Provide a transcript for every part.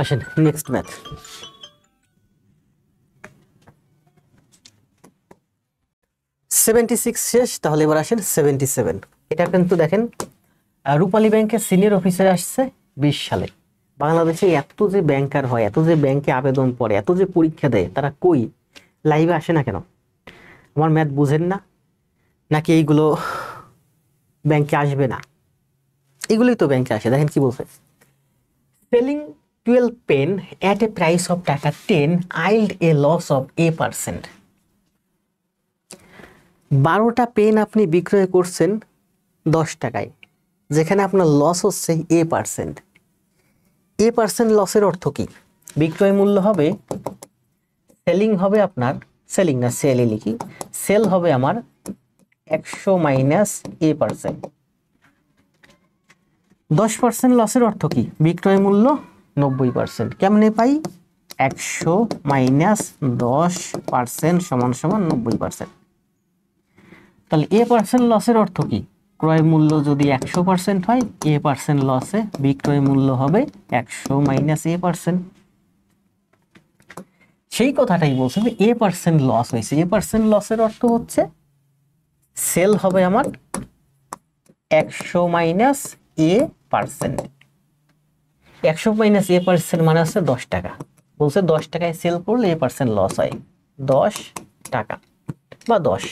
আসেন next math. Seventy six শেষ, তাহলে এবার আসেন 77। এটা কিন্তু দেখেন রূপালী ব্যাংকের সিনিয়র অফিসার আসছে 20 সালে। বাংলাদেশে এত যে ব্যাংকার হয়, এত যে ব্যাংকে আবেদন পড়ে, এত যে পরীক্ষা দেয়, তারা কই লাইভে আসে না কেন? আমার ম্যাথ বুঝেন না নাকি এইগুলো ব্যাংকে আসবে না? এগুলোই তো ব্যাংকে আসে। দেখেন কি বলছে, selling 12 pen at a price of টাকা 10 yield a loss of a%। 12টা পেন আপনি বিক্রয় করছেন 10 টাকায়, যেখানে আপনার লস হচ্ছে a%। লসের অর্থ কি? বিক্রয় মূল্য হবে, সেলিং হবে আপনার, সেলিং না সেলে লিখি, সেল হবে আমার 100 মাইনাস a%। 10% লসের অর্থ কি? বিক্রয় মূল্য 90%। কেমনে পাই? 100 মাইনাস 10% সমান সমান 90%। তাহলে a% লসের অর্থ কি? ক্রয় মূল্য যদি 100% হয়, a% লসে বিক্রয় মূল্য হবে 100 মাইনাস a%। সেই কথাটাই বলছে যে a% লস হয়েছে। a% লসের অর্থ হচ্ছে সেল হবে আমার 100 মাইনাস a%। 100 মাইনাস a% মানে হচ্ছে 10 টাকা। বলছে 10 টাকায় সেল করলে a% লস হয় 10 টাকা বা 10।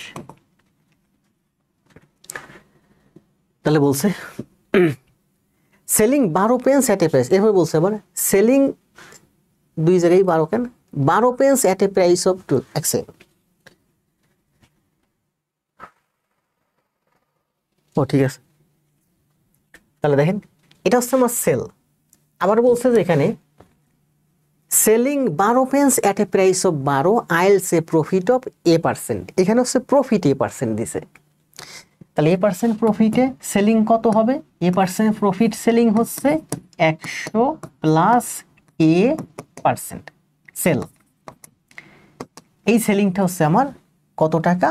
তাহলে বলছে selling 12 pens at a price. এভাবে বলছে আবার সেলিং দুই জায়গায় 12 কেন? 12 pens at a price of 2 এক্সেল। ও ঠিক আছে। তাহলে দেখেন এটা হচ্ছে আমার সেল। আবার বলছে যে এখানে selling 12 pens at a price of 12 আইলস এ প্রফিট অফ a%। এখানে হচ্ছে প্রফিট a% দিছে। তাহলে a% প্রফিটে সেলিং কত হবে? a% প্রফিট সেলিং হচ্ছে 100 প্লাস a% সেল। এই সেলিংটা হচ্ছে আমার কত টাকা?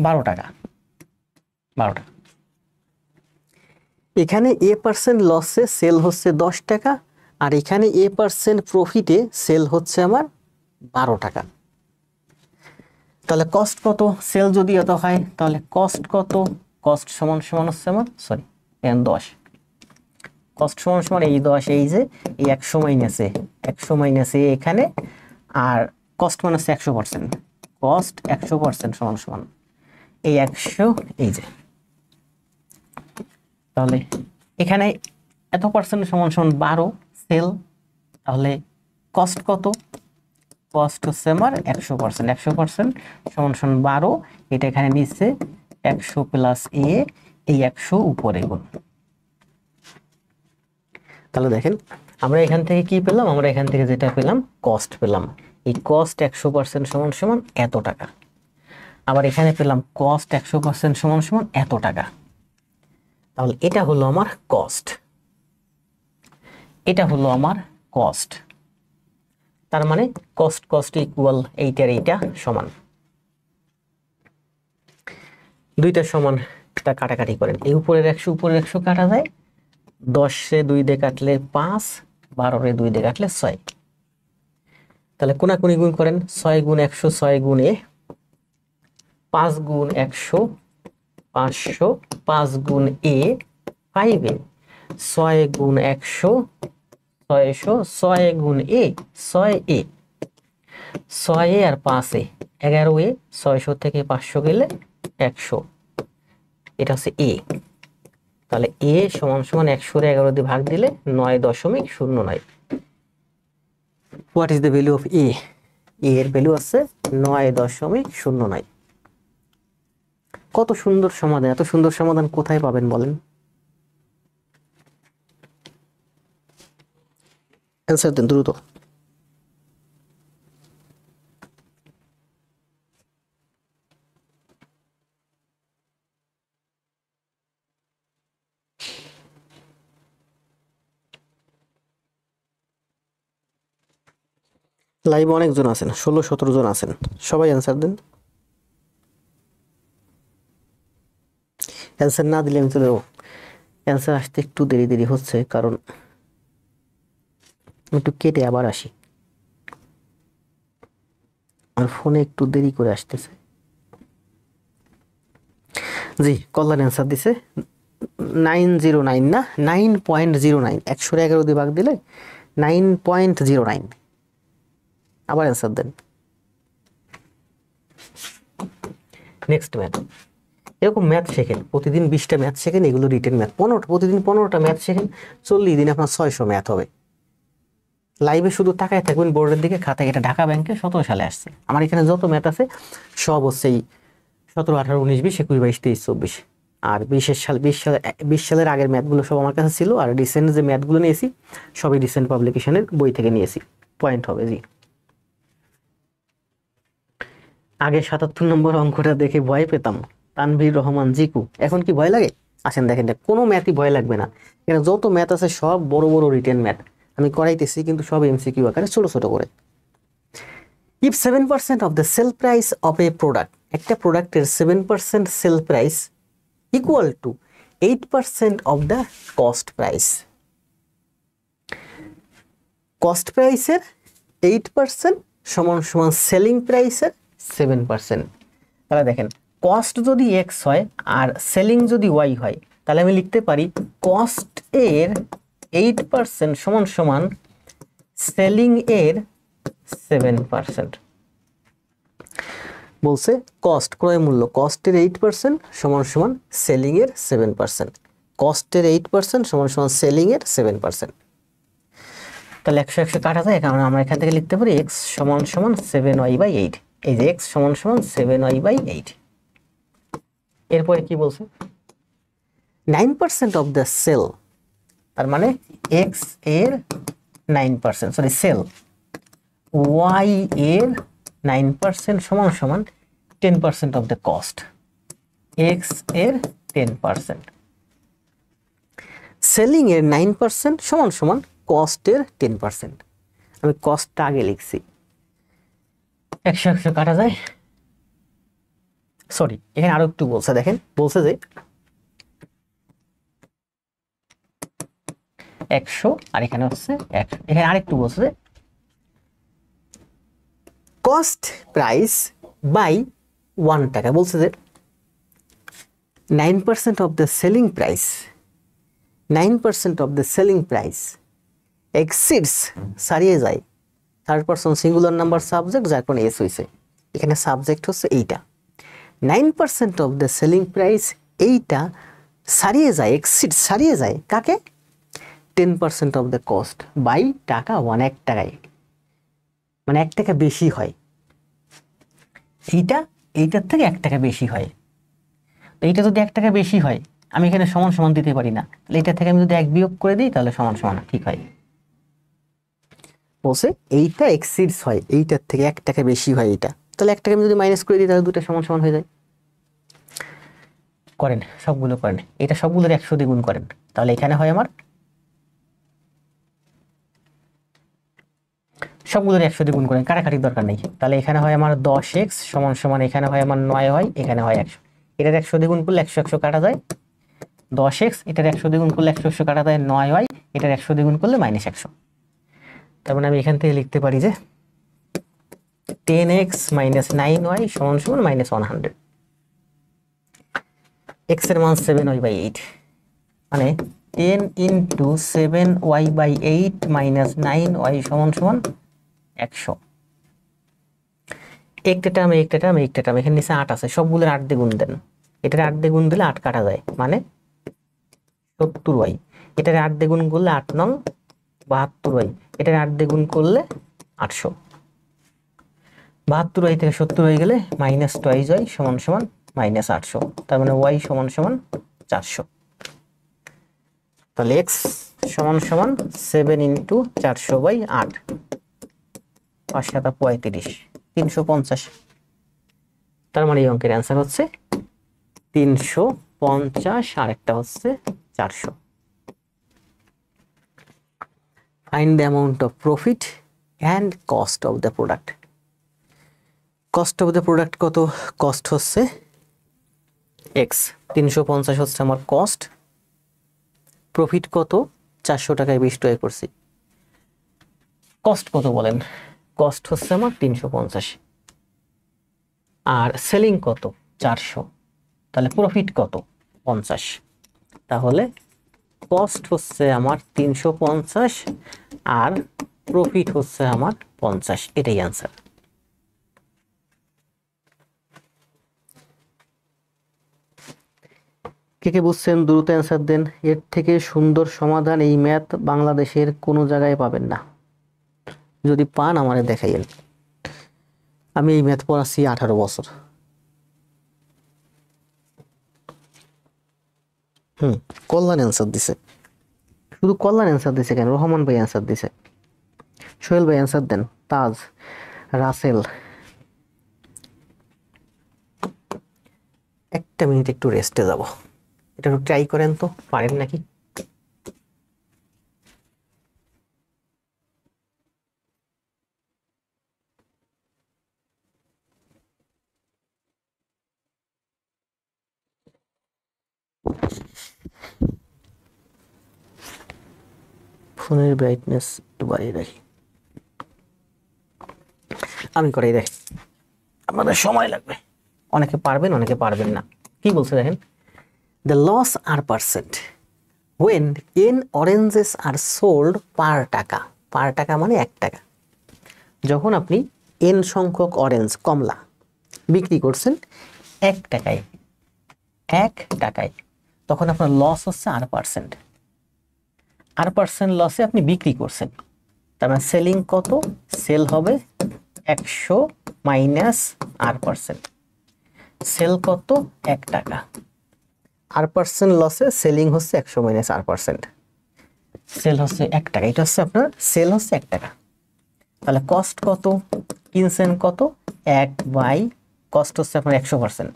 12 টাকা। 12 টাকা। এখানে a% লসে সেল হচ্ছে 10 টাকা, আর এখানে a% প্রফিটে সেল হচ্ছে আমার 12 টাকা। তাহলে কস্ট কত? সেল যদি এত হয় তাহলে কস্ট কত? কস্ট সমান সমান হচ্ছে আমার সরি 10। কস্ট সমান সমান এই 10, এই যে এই 100 মাইনাসে 100 মাইনাসে এখানে, আর কস্ট মানে হচ্ছে 100%। কস্ট 100% সমান সমান এই 100, এই যে। তাহলে এখানে এত পার্সেন্ট সমান সমান 12 সেল। তাহলে কস্ট কত? কস্ট হচ্ছে আমার 100%। 100% সমান সমান 12। এটা এখানে নিচ্ছে 100 প্লাস এ, এই 100 উপরে গুণ। তাহলে দেখেন আমরা এখান থেকে কি পেলাম? আমরা এখান থেকে যেটা পেলাম কস্ট পেলাম। এই কস্ট 100% সমান সমান এত টাকা। আবার এখানে পেলাম কস্ট 100% সমান সমান এত টাকা। তাহলে এটা হলো আমার কস্ট, এটা হলো আমার কস্ট। তার মানে কস্ট কস্ট ইকুয়াল এইটার এইটা সমান। দুইটা সমান, তা কাটাকাটি করেন। এই উপরের 100 উপরের 100 কাটা যায়। 10 2 দিয়ে কাটলে 5, 12 2 দিয়ে কাটলে 6। তাহলে কোনাকুনি গুণ করেন। 6 গুণ 100 6 গুণে 5 গুণ 100 500, 5 গুণ এ 5 এ, 6 গুণ 100 600, 6 গুণ এ 6 এ, 6 এ আর 5 এ 11 এ, 600 থেকে 500 গেলে 100। এটা হচ্ছে এ। তাহলে এ সমান সমান 100 এর 11 দিয়ে ভাগ দিলে 9.09। What is the value of A? এর ভ্যালু আছে 9.09। কত সুন্দর সমাধান! এত সুন্দর সমাধান কোথায় পাবেন বলেন? অ্যান্সার দেন দ্রুত। লাইভে অনেকজন আছেন, 16-17 জন আছেন, সবাই অ্যান্সার দেন। অ্যান্সার না দিলে আমি চলে যাবো। অ্যান্সার আসতে একটু দেরি দেরি হচ্ছে, কারণ একটু কেটে আবার আসি, আর ফোনে একটু দেরি করে আসতেছে। জি, কল্যাণ অ্যান্সার দিছে 909 না 9.09, 111 দিয়ে ভাগ দিলে 9.09। আবার অ্যান্সার দেন। Next math. এরকম ম্যাথ শেখেন, প্রতিদিন 20টা ম্যাথ শেখেন, এগুলো রিটেন ম্যাথ 15টা, প্রতিদিন 15টা ম্যাথ শেখেন, 40 দিন আপনার 600 ম্যাথ হবে। লাইভে শুধু তাকায় থাকবেন বোর্ডের দিকে, খাতায়। এটা ঢাকা ব্যাংকে 17 সালে আসছে। আমার এখানে যত ম্যাথ আছে সব হচ্ছে এই 17, 18, 19, 20, 21, 22, 23, 24। আর 20 সালের আগের ম্যাথগুলো সব আমার কাছে ছিল। আর রিসেন্ট যে ম্যাথগুলো নিয়েছি সবই রিসেন্ট পাবলিকেশনের বই থেকে নিয়েছি। পয়েন্ট হবে। জি, আগে 77 নম্বর অঙ্কটা দেখে ভয় পেতাম, তানভীর রহমান জিকু। এখন কি ভয় লাগে? আসেন দেখেন, কোনো ম্যাথই ভয় লাগবে না। এখানে যত ম্যাথ আছে সব বড় বড় রিটেন ম্যাথ আমি করাইতেছি, কিন্তু সব এমসিকিউ আকারে ছোট ছোট করে। If 7% of the sale price of a product, একটা প্রোডাক্টের 7% sale price equal to 8% of the cost price. Cost প্রাইসের 8% সমান সমান সেলিং প্রাইসের 7%। তাহলে দেখেন, কস্ট যদি এক্স হয় আর সেলিং যদি ওয়াই হয়, তাহলে আমি লিখতে পারি কস্ট এর 8% সমান সমান সেলিং এর 7%। বলছে কস্ট, ক্রয় মূল্য, কস্টের 8% সমান সমান সেলিং এর 7%। কস্টের 8% সমান সমান সেলিং এর 7%। তাহলে 100 কাটা যায়, কারণ আমরা এখান থেকে লিখতে পারি এক্স সমান সমান 7y/8। এই যে এক্স সমান সমান 7y/8। এরপরে কি বলছে? 9% অফ দ্য সেল, তার মানে এক্স এর 9%, সরি সেল, ওয়াই এর 9% সমান সমান 10% অফ দ্য কস্ট, এক্স এর 10%। সেলিং এর 9% সমান সমান কস্টের 10%। আমি কস্টটা আগে লিখছি। 100 কাটা যায়, সরি এখানে আরো একটু বলছে, দেখেন বলছে যে 100 আর এখানে হচ্ছে 100, এখানে আরেকটু বলছে যে কস্ট প্রাইস বাই 1 টাকা। বলছে যে 9% of the selling price, 9% of the selling price exceeds, ছাড়িয়ে যায়, third person singular number subject, যার কারণে এস হয়েছে। এখানে সাবজেক্ট হচ্ছে এইটা। 9% অফ দ্য সেলিং প্রাইস, এইটা ছাড়িয়ে যায়, এক্সিড ছাড়িয়ে যায় কাকে? 10% অফ দ্য কস্ট বাই টাকা 1 টাকায়, মানে 1 টাকা বেশি হয়। এইটার থেকে 1 টাকা বেশি হয়। তো এইটা যদি 1 টাকা বেশি হয়, আমি এখানে সমান সমান দিতে পারি না, তাহলে এটা থেকে আমি যদি 1 বিয়োগ করে দিই তাহলে সমান সমান ঠিক হয়। বলছে এইটা এক্সিডস হয়, এইটার থেকে 1 টাকা বেশি হয় এইটা, তাহলে 1 টাকা আমি যদি মাইনাস করে দিই তাহলে দুটো সমান সমান হয়ে যায়। করেন, সবগুলো করেন, এটা সবগুলোর 100 দিয়ে গুণ করেন, তাহলে এখানে হয় আমার সবগুলোর 100 দিয়ে গুণ করেন, কাটাকাটির দরকার নেই। তাহলে এখানে হয় আমার 10x সমান সমান, এখানে হয় আমার 9y, এখানে হয় 100। এটার 100 দিয়ে গুণ করলে 100 কাটা যায়, 10x, এটার 100 দিয়ে গুণ করলে 100 কাটা যায় 9y, এটার 100 দিয়ে গুণ করলে -100। তার মানে আমি এখান থেকে লিখতে পারি যে 10x - 9y সমান সমান -100। x এর মান 7y/8, মানে 10 × 7y/8 - 9y সমান সমান 100। একটা টার্ম, এখানে নিচে 8 আছে, সবগুলোর 8 দিয়ে গুণ দেন। এটার 8 দিয়ে গুণ দিলে 8 কাটা যায়, মানে 70y। এটার 8 দিয়ে গুণ করলে 8 নং 72y, এটার 8 দিয়ে গুণ করলে 800। 72y থেকে 70 হয়ে গেলে -2y সমান সমান -800, তার মানে y সমান সমান 400। তাহলে x সমান সমান 7 × 400/8, 5 × 7 = 35, 350। তার মানে এই অঙ্কের অ্যান্সার হচ্ছে 350, আর একটা হচ্ছে 400। Find the amount of profit and cost of the product. Cost of the product কত? কস্ট হচ্ছে x, 350 হচ্ছে আমার কস্ট। প্রফিট কত? 400 টাকায় 20 টাকা করছি। কস্ট কত বলেন? কস্ট হচ্ছে আমার 350, আর সেলিং কত? 400, তাহলে প্রফিট কত? 50। তাহলে কস্ট হচ্ছে আমার 350 আর প্রফিট হচ্ছে আমার 50, এটাই অ্যান্সার। কে কে বুঝছেন দ্রুত অ্যান্সার দেন। এর থেকে সুন্দর সমাধান এই ম্যাথ বাংলাদেশের কোনো জায়গায় পাবেন না, যদি পান আমারে দেখাইয়েন। আমি এই ম্যাথ পড়াচ্ছি 18 বছর। কল্যাণ অ্যান্সার দিছে, শুধু কল্যাণ অ্যান্সার দিছে কেন? রহমান ভাই অ্যান্সার দিছে, সোহেল ভাই অ্যান্সার দেন, তাজ, রাসেল। একটা মিনিট একটু রেস্টে যাব, এটা একটু ট্রাই করেন তো, পারেন নাকি? ফোনের ব্রাইটনেস একটু বাড়িয়ে রাখি, আমি করেই দেখি, আপনাদের সময় লাগবে। অনেকে পারবেন, অনেকে পারবেন না। কি বলছে দেখেন, দ্য লস আর percent when n oranges are sold per টাকা। পার টাকা মানে 1 টাকা। যখন আপনি n সংখ্যক অরেঞ্জ, কমলা বিক্রি করছেন 1 টাকায়, 1 টাকায়, তখন আপনার লস হচ্ছে r%। r% লসে আপনি বিক্রি করছেন, তার মানে সেলিং কত? সেল হবে 100 মাইনাস r%। সেল কত? 1 টাকা। r% লসে সেলিং হচ্ছে 100 মাইনাস r%। সেল হচ্ছে 1 টাকা, এটা হচ্ছে আপনার সেল হচ্ছে 1 টাকা। তাহলে কস্ট কত? কিনছেন কত? 1 বাই কস্ট হচ্ছে আপনার 100%,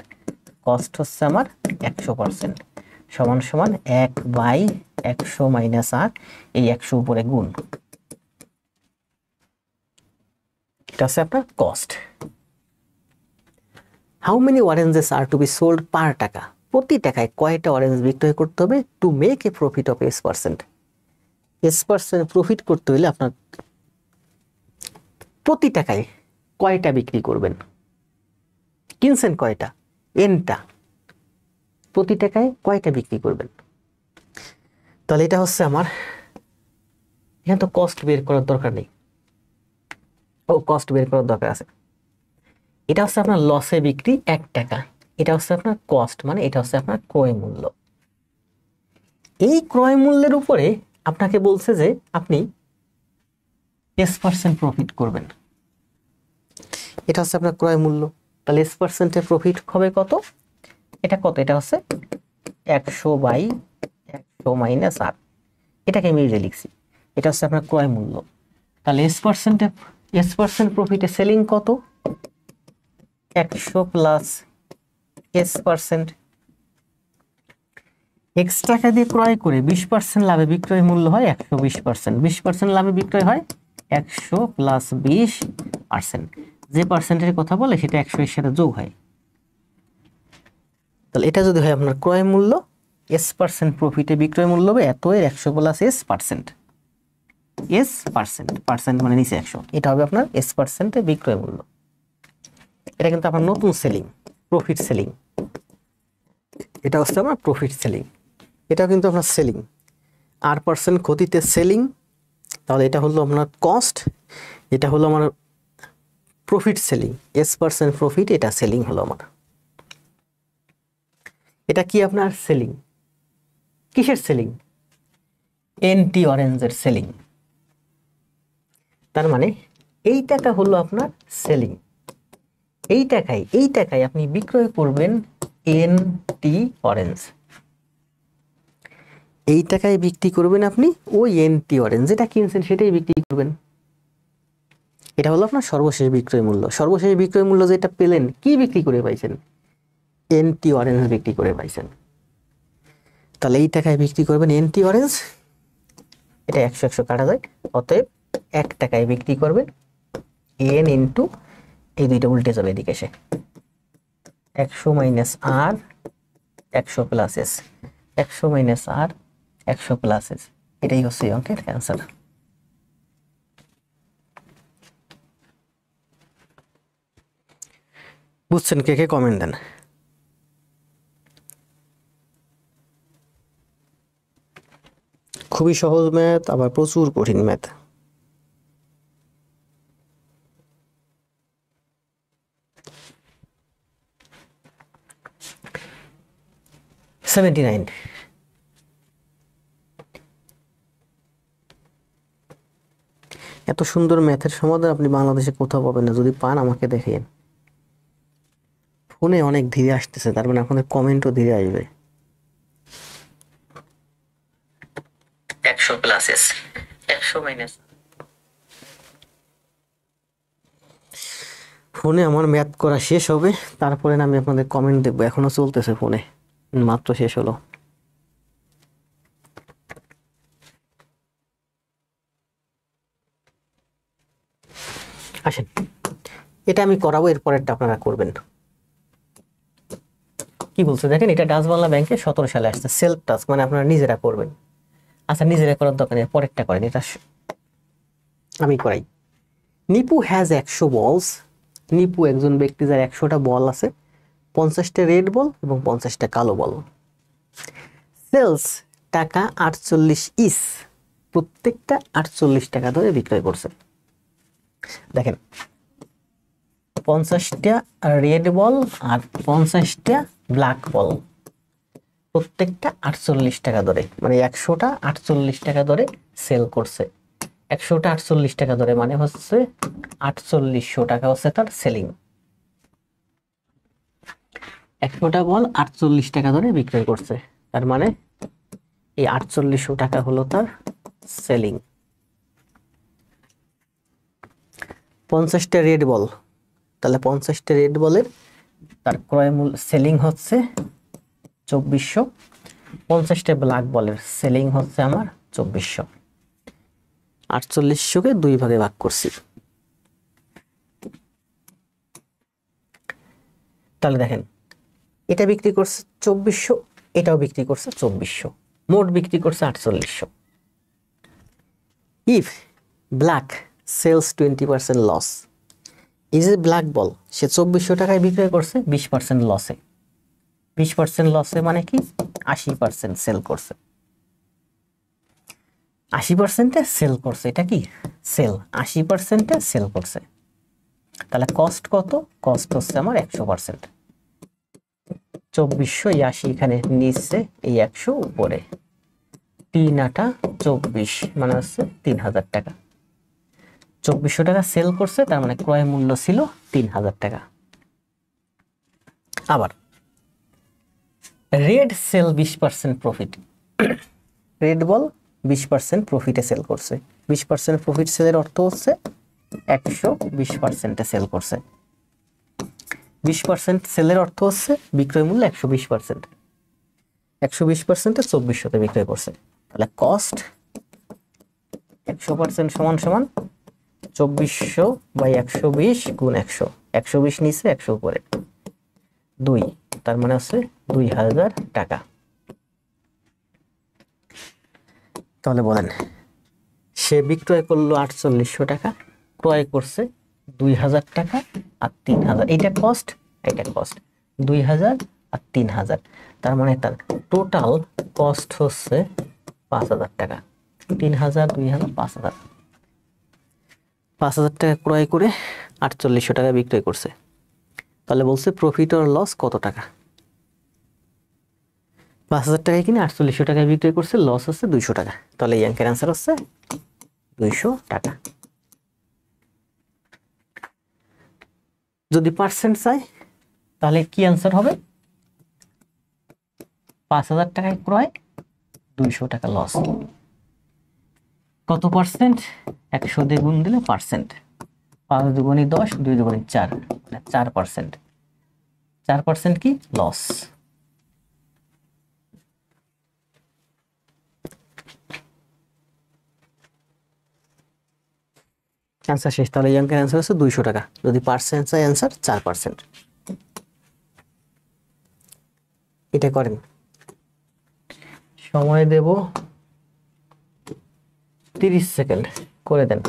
কস্ট হচ্ছে আমার 100% সমান সমান 1 বাই 100 মাইনাস আর, এই 100 উপরে গুণ, এটা হচ্ছে আপনার cost. How many oranges are to be sold per taka. প্রতি টাকায় কয়টা অরেঞ্জ বিক্রয় করতে হবে to make a profit of S%? S% profit করতে হলে আপনার প্রতি টাকায় কয়টা বিক্রি করবেন? কিনছেন কয়টা? এনটা। প্রতি টাকায় কয়টা বিক্রি করবেন? তাহলে এটা হচ্ছে আমার, এখানে তো কস্ট বের করার দরকার নেই, ও কস্ট বের করার দরকার আছে। এটা হচ্ছে আপনার লসে বিক্রি 1 টাকা, এটা হচ্ছে আপনার কস্ট, মানে এটা হচ্ছে আপনার ক্রয় মূল্য। এই ক্রয় মূল্যের উপরে আপনাকে বলছে যে আপনি S% প্রফিট করবেন, এটা হচ্ছে আপনার ক্রয় মূল্য। তাহলে S% এর প্রফিট হবে কত? এটা কত? এটা হচ্ছে 100 বাই 100 মাইনাস আর, এটাকে আমি এই যে লিখছি, এটা হচ্ছে আপনার ক্রয় মূল্য। তাহলে S% প্রফিটে সেলিং কত? 100 প্লাস S%। X টাকা দিয়ে ক্রয় করে 20% লাভে বিক্রয় মূল্য হয় 120%, 20% লাভে বিক্রয় হয় 100 প্লাস 20%। যে পার্সেন্টের কথা বলে সেটা 100 এর সাথে যোগ হয়। তাহলে এটা যদি হয় আপনার ক্রয় মূল্য, S% প্রফিটে বিক্রয় মূল্য হবে এত, এর 100 প্লাস S%, পার্সেন্ট মানে নিচে 100, এটা হবে আপনার S% এ বিক্রয় মূল্য। এটা কিন্তু আপনার নতুন সেলিং, প্রফিট সেলিং, এটা হচ্ছে আমার প্রফিট সেলিং, এটা কিন্তু আপনার সেলিং। r% ক্ষতিতে সেলিং, তাহলে এটা হলো আপনার কস্ট, এটা হলো আমার প্রফিট সেলিং, S% প্রফিট, এটা সেলিং হলো আমার। এটা কি আপনার সেলিং? কিসের সেলিং? এনটি অরেঞ্জের সেলিং। তার মানে এই টাকা হলো আপনার সেলিং, এই টাকায় আপনি বিক্রয় করবেন এনটি অরেঞ্জ, এই টাকায় বিক্রি করবেন আপনি ওই এনটি অরেঞ্জ, যেটা কিনছেন সেটাই বিক্রি করবেন। এটা হলো আপনার সর্বশেষ বিক্রয় মূল্য। সর্বশেষ বিক্রয় মূল্য যেটা পেলেন, কি বিক্রি করে পাইছেন? এনটি অরেঞ্জ বিক্রি করে পাইছেন। তাহলে এই টাকায় বিক্রি করবেন এনটি অরেঞ্জ, এটা 100 কাটা যায়, অতএব 1 টাকায় বিক্রি করবেন এন ইন্টু, এই দুইটা উল্টে যাবে এদিকে এসে, 100 মাইনাস আর 100 প্লাস এস, 100 মাইনাস আর 100 প্লাস এস, এটাই হচ্ছে অঙ্কের অ্যান্সার। বুঝছেন কে কে কমেন্ট দেন। খুবই সহজ ম্যাথ, আবার প্রচুর কঠিন ম্যাথ। $79। এত সুন্দর ম্যাথের সমাধান আপনি বাংলাদেশে কোথাও পাবেন না, যদি পান আমাকে দেখেন। ফোনে অনেক ধীরে আসতেছে, তার মানে আপনাদের কমেন্টও ধীরে আসবে। 100 প্লাসেস 100 মাইনাস। ফোনে আমার ম্যাথ করা শেষ হবে, তারপরে না আমি আপনাদের কমেন্ট দেখবো। এখনো চলতেছে ফোনে, মাত্র শেষ হলো। আসেন, এটা আমি করাবো, এর পরেরটা আপনারা করবেন। কি বলছে দেখেন, এটা ডাচ বাংলা ব্যাংকে 17 সালে আসছে, সেলফ টাস্ক, মানে আপনারা নিজেরা করবেন। আচ্ছা, নিজেরা করার দরকার নেই, পরেরটা করেন, এটা আমি করাই। নিপু হ্যাজ 100 বলস। নিপু একজন ব্যক্তি যার 100টা বল আছে, 50টা রেড বল এবং 50টা কালো বল। সেলস টাকা 48 ইস, প্রত্যেকটা 48 টাকা ধরে বিক্রয় করছে। দেখেন, 50টা রেড বল আর 50টা ব্ল্যাক বল, প্রত্যেকটা 48 টাকা ধরে, মানে 100টা 48 টাকা ধরে সেল করছে। 100টা 48 টাকা ধরে মানে হচ্ছে 4800 টাকা হচ্ছে তার সেলিং। 100টা বল 48 টাকা ধরে বিক্রয় করছে, তার মানে এই 4800 টাকা হলো তার সেলিং। 50টা রেড বল, তাহলে 50টা রেড বলের তার ক্রয় মূল্য সেলিং হচ্ছে 2400। 50টা ব্ল্যাক বলের সেলিং হচ্ছে আমার 2400। 4800কে 2 ভাগে ভাগ করছি। তাহলে দেখেন, এটা বিক্রি করছে 2400, এটাও বিক্রি করছে 2400, মোট বিক্রি করছে 4800। ইফ ব্ল্যাক সেলস 20% লস, এই যে ব্ল্যাক বল সে 2400 টাকায় বিক্রয় করছে 20% লসে। 20% লসে মানে কি, 80% সেল করছে। 80%-এ সেল করছে, এটা কি সেল, 80%-এ সেল করছে। তাহলে কস্ট কত, কস্ট হচ্ছে আমার 100%। 2400, এই 80 এখানে নিচে, এই 100 উপরে, 3 8 24, মানে হচ্ছে 3000 টাকা। 2400 টাকা সেল করছে, তার মানে ক্রয় মূল্য ছিল 3000 টাকা। আবার red sell 20% profit, red ball 20% প্রফিটে সেল করছে। 20% প্রফিট সেলের অর্থ হচ্ছে 120%-এ সেল করছে। 20% সেলের অর্থ হচ্ছে বিক্রয় মূল্য 120%। 120%-এ 2400-তে বিক্রয় করছে। তাহলে কস্ট 100% সমান সমান 2400/120 গুণ 100। 120 নিচে 100 উপরে 2, তার মানে হচ্ছে 2000 টাকা। তাহলে বলেন, সে বিক্রয় করলো 4800 টাকা, ক্রয় করছে 2000 টাকা আর 3000, এইটা কস্ট, এটা কস্ট 2000 আর 3000, তার মানে তার টোটাল কস্ট হচ্ছে 5000 টাকা। 3000 2000 5000, 5000 টাকা ক্রয় করে 4800 টাকা বিক্রয় করছে। তাহলে বলছে প্রফিট অর লস কত টাকা। 5000 টাকায় কিনে 4800 টাকায় বিক্রয় করছে, লস হচ্ছে 200 টাকা। তাহলে এই অঙ্কের অ্যান্সার হচ্ছে 200 টাকা। যদি পার্সেন্ট চাই তাহলে কি অ্যান্সার হবে, 5000 টাকায় ক্রয়, 200 টাকা লস। কত পার্সেন্ট, 100 দিয়ে গুণ দিলে পার্সেন্ট, 5 দুগুণে 10, 2 দুগুণে 4, 4%। 4% কি লস। অ্যান্সার শেষ। তাহলে এই অঙ্কের অ্যান্সার হচ্ছে 200 টাকা। যদি পার্সেন্ট চাই অ্যান্সার 4%। এটা করেন, সময় দেব 30 সেকেন্ড, করে দেন।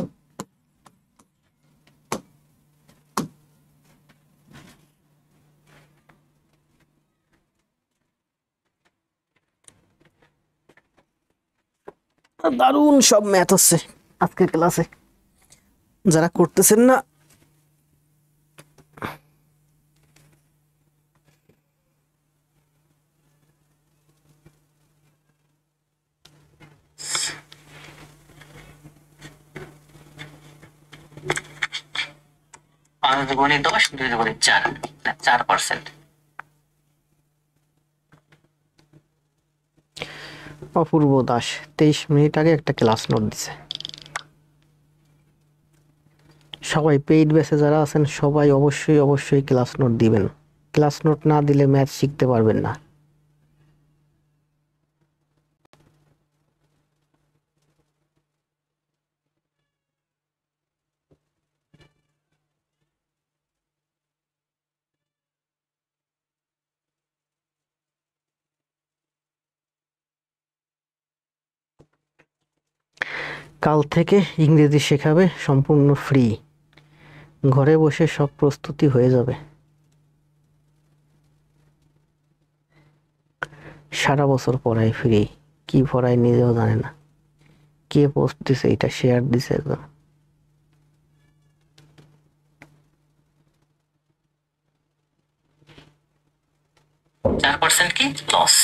দারুণ সব ম্যাথ হচ্ছে আজকের ক্লাসে, যারা করতেছেন না পাঁচ দুগুণে 10, 2 দুগুণে 4, 4%। অপূর্ব দাস 23 মিনিট আগে একটা ক্লাস নোট দিছে। সবাই পেইড ব্যাচে যারা আছেন সবাই অবশ্যই অবশ্যই ক্লাস নোট দিবেন। ক্লাস নোট না দিলে ম্যাথ শিখতে পারবেন না। কাল থেকে ইংরেজি শেখাবে সম্পূর্ণ ফ্রি, ঘরে বসে সব প্রস্তুতি হয়ে যাবে। সারা বছর পড়াই ফ্রি, কি পড়াই নিজেও জানে না। কে পোস্ট দিছে, এটা শেয়ার দিছে একজন। 4% কি লস।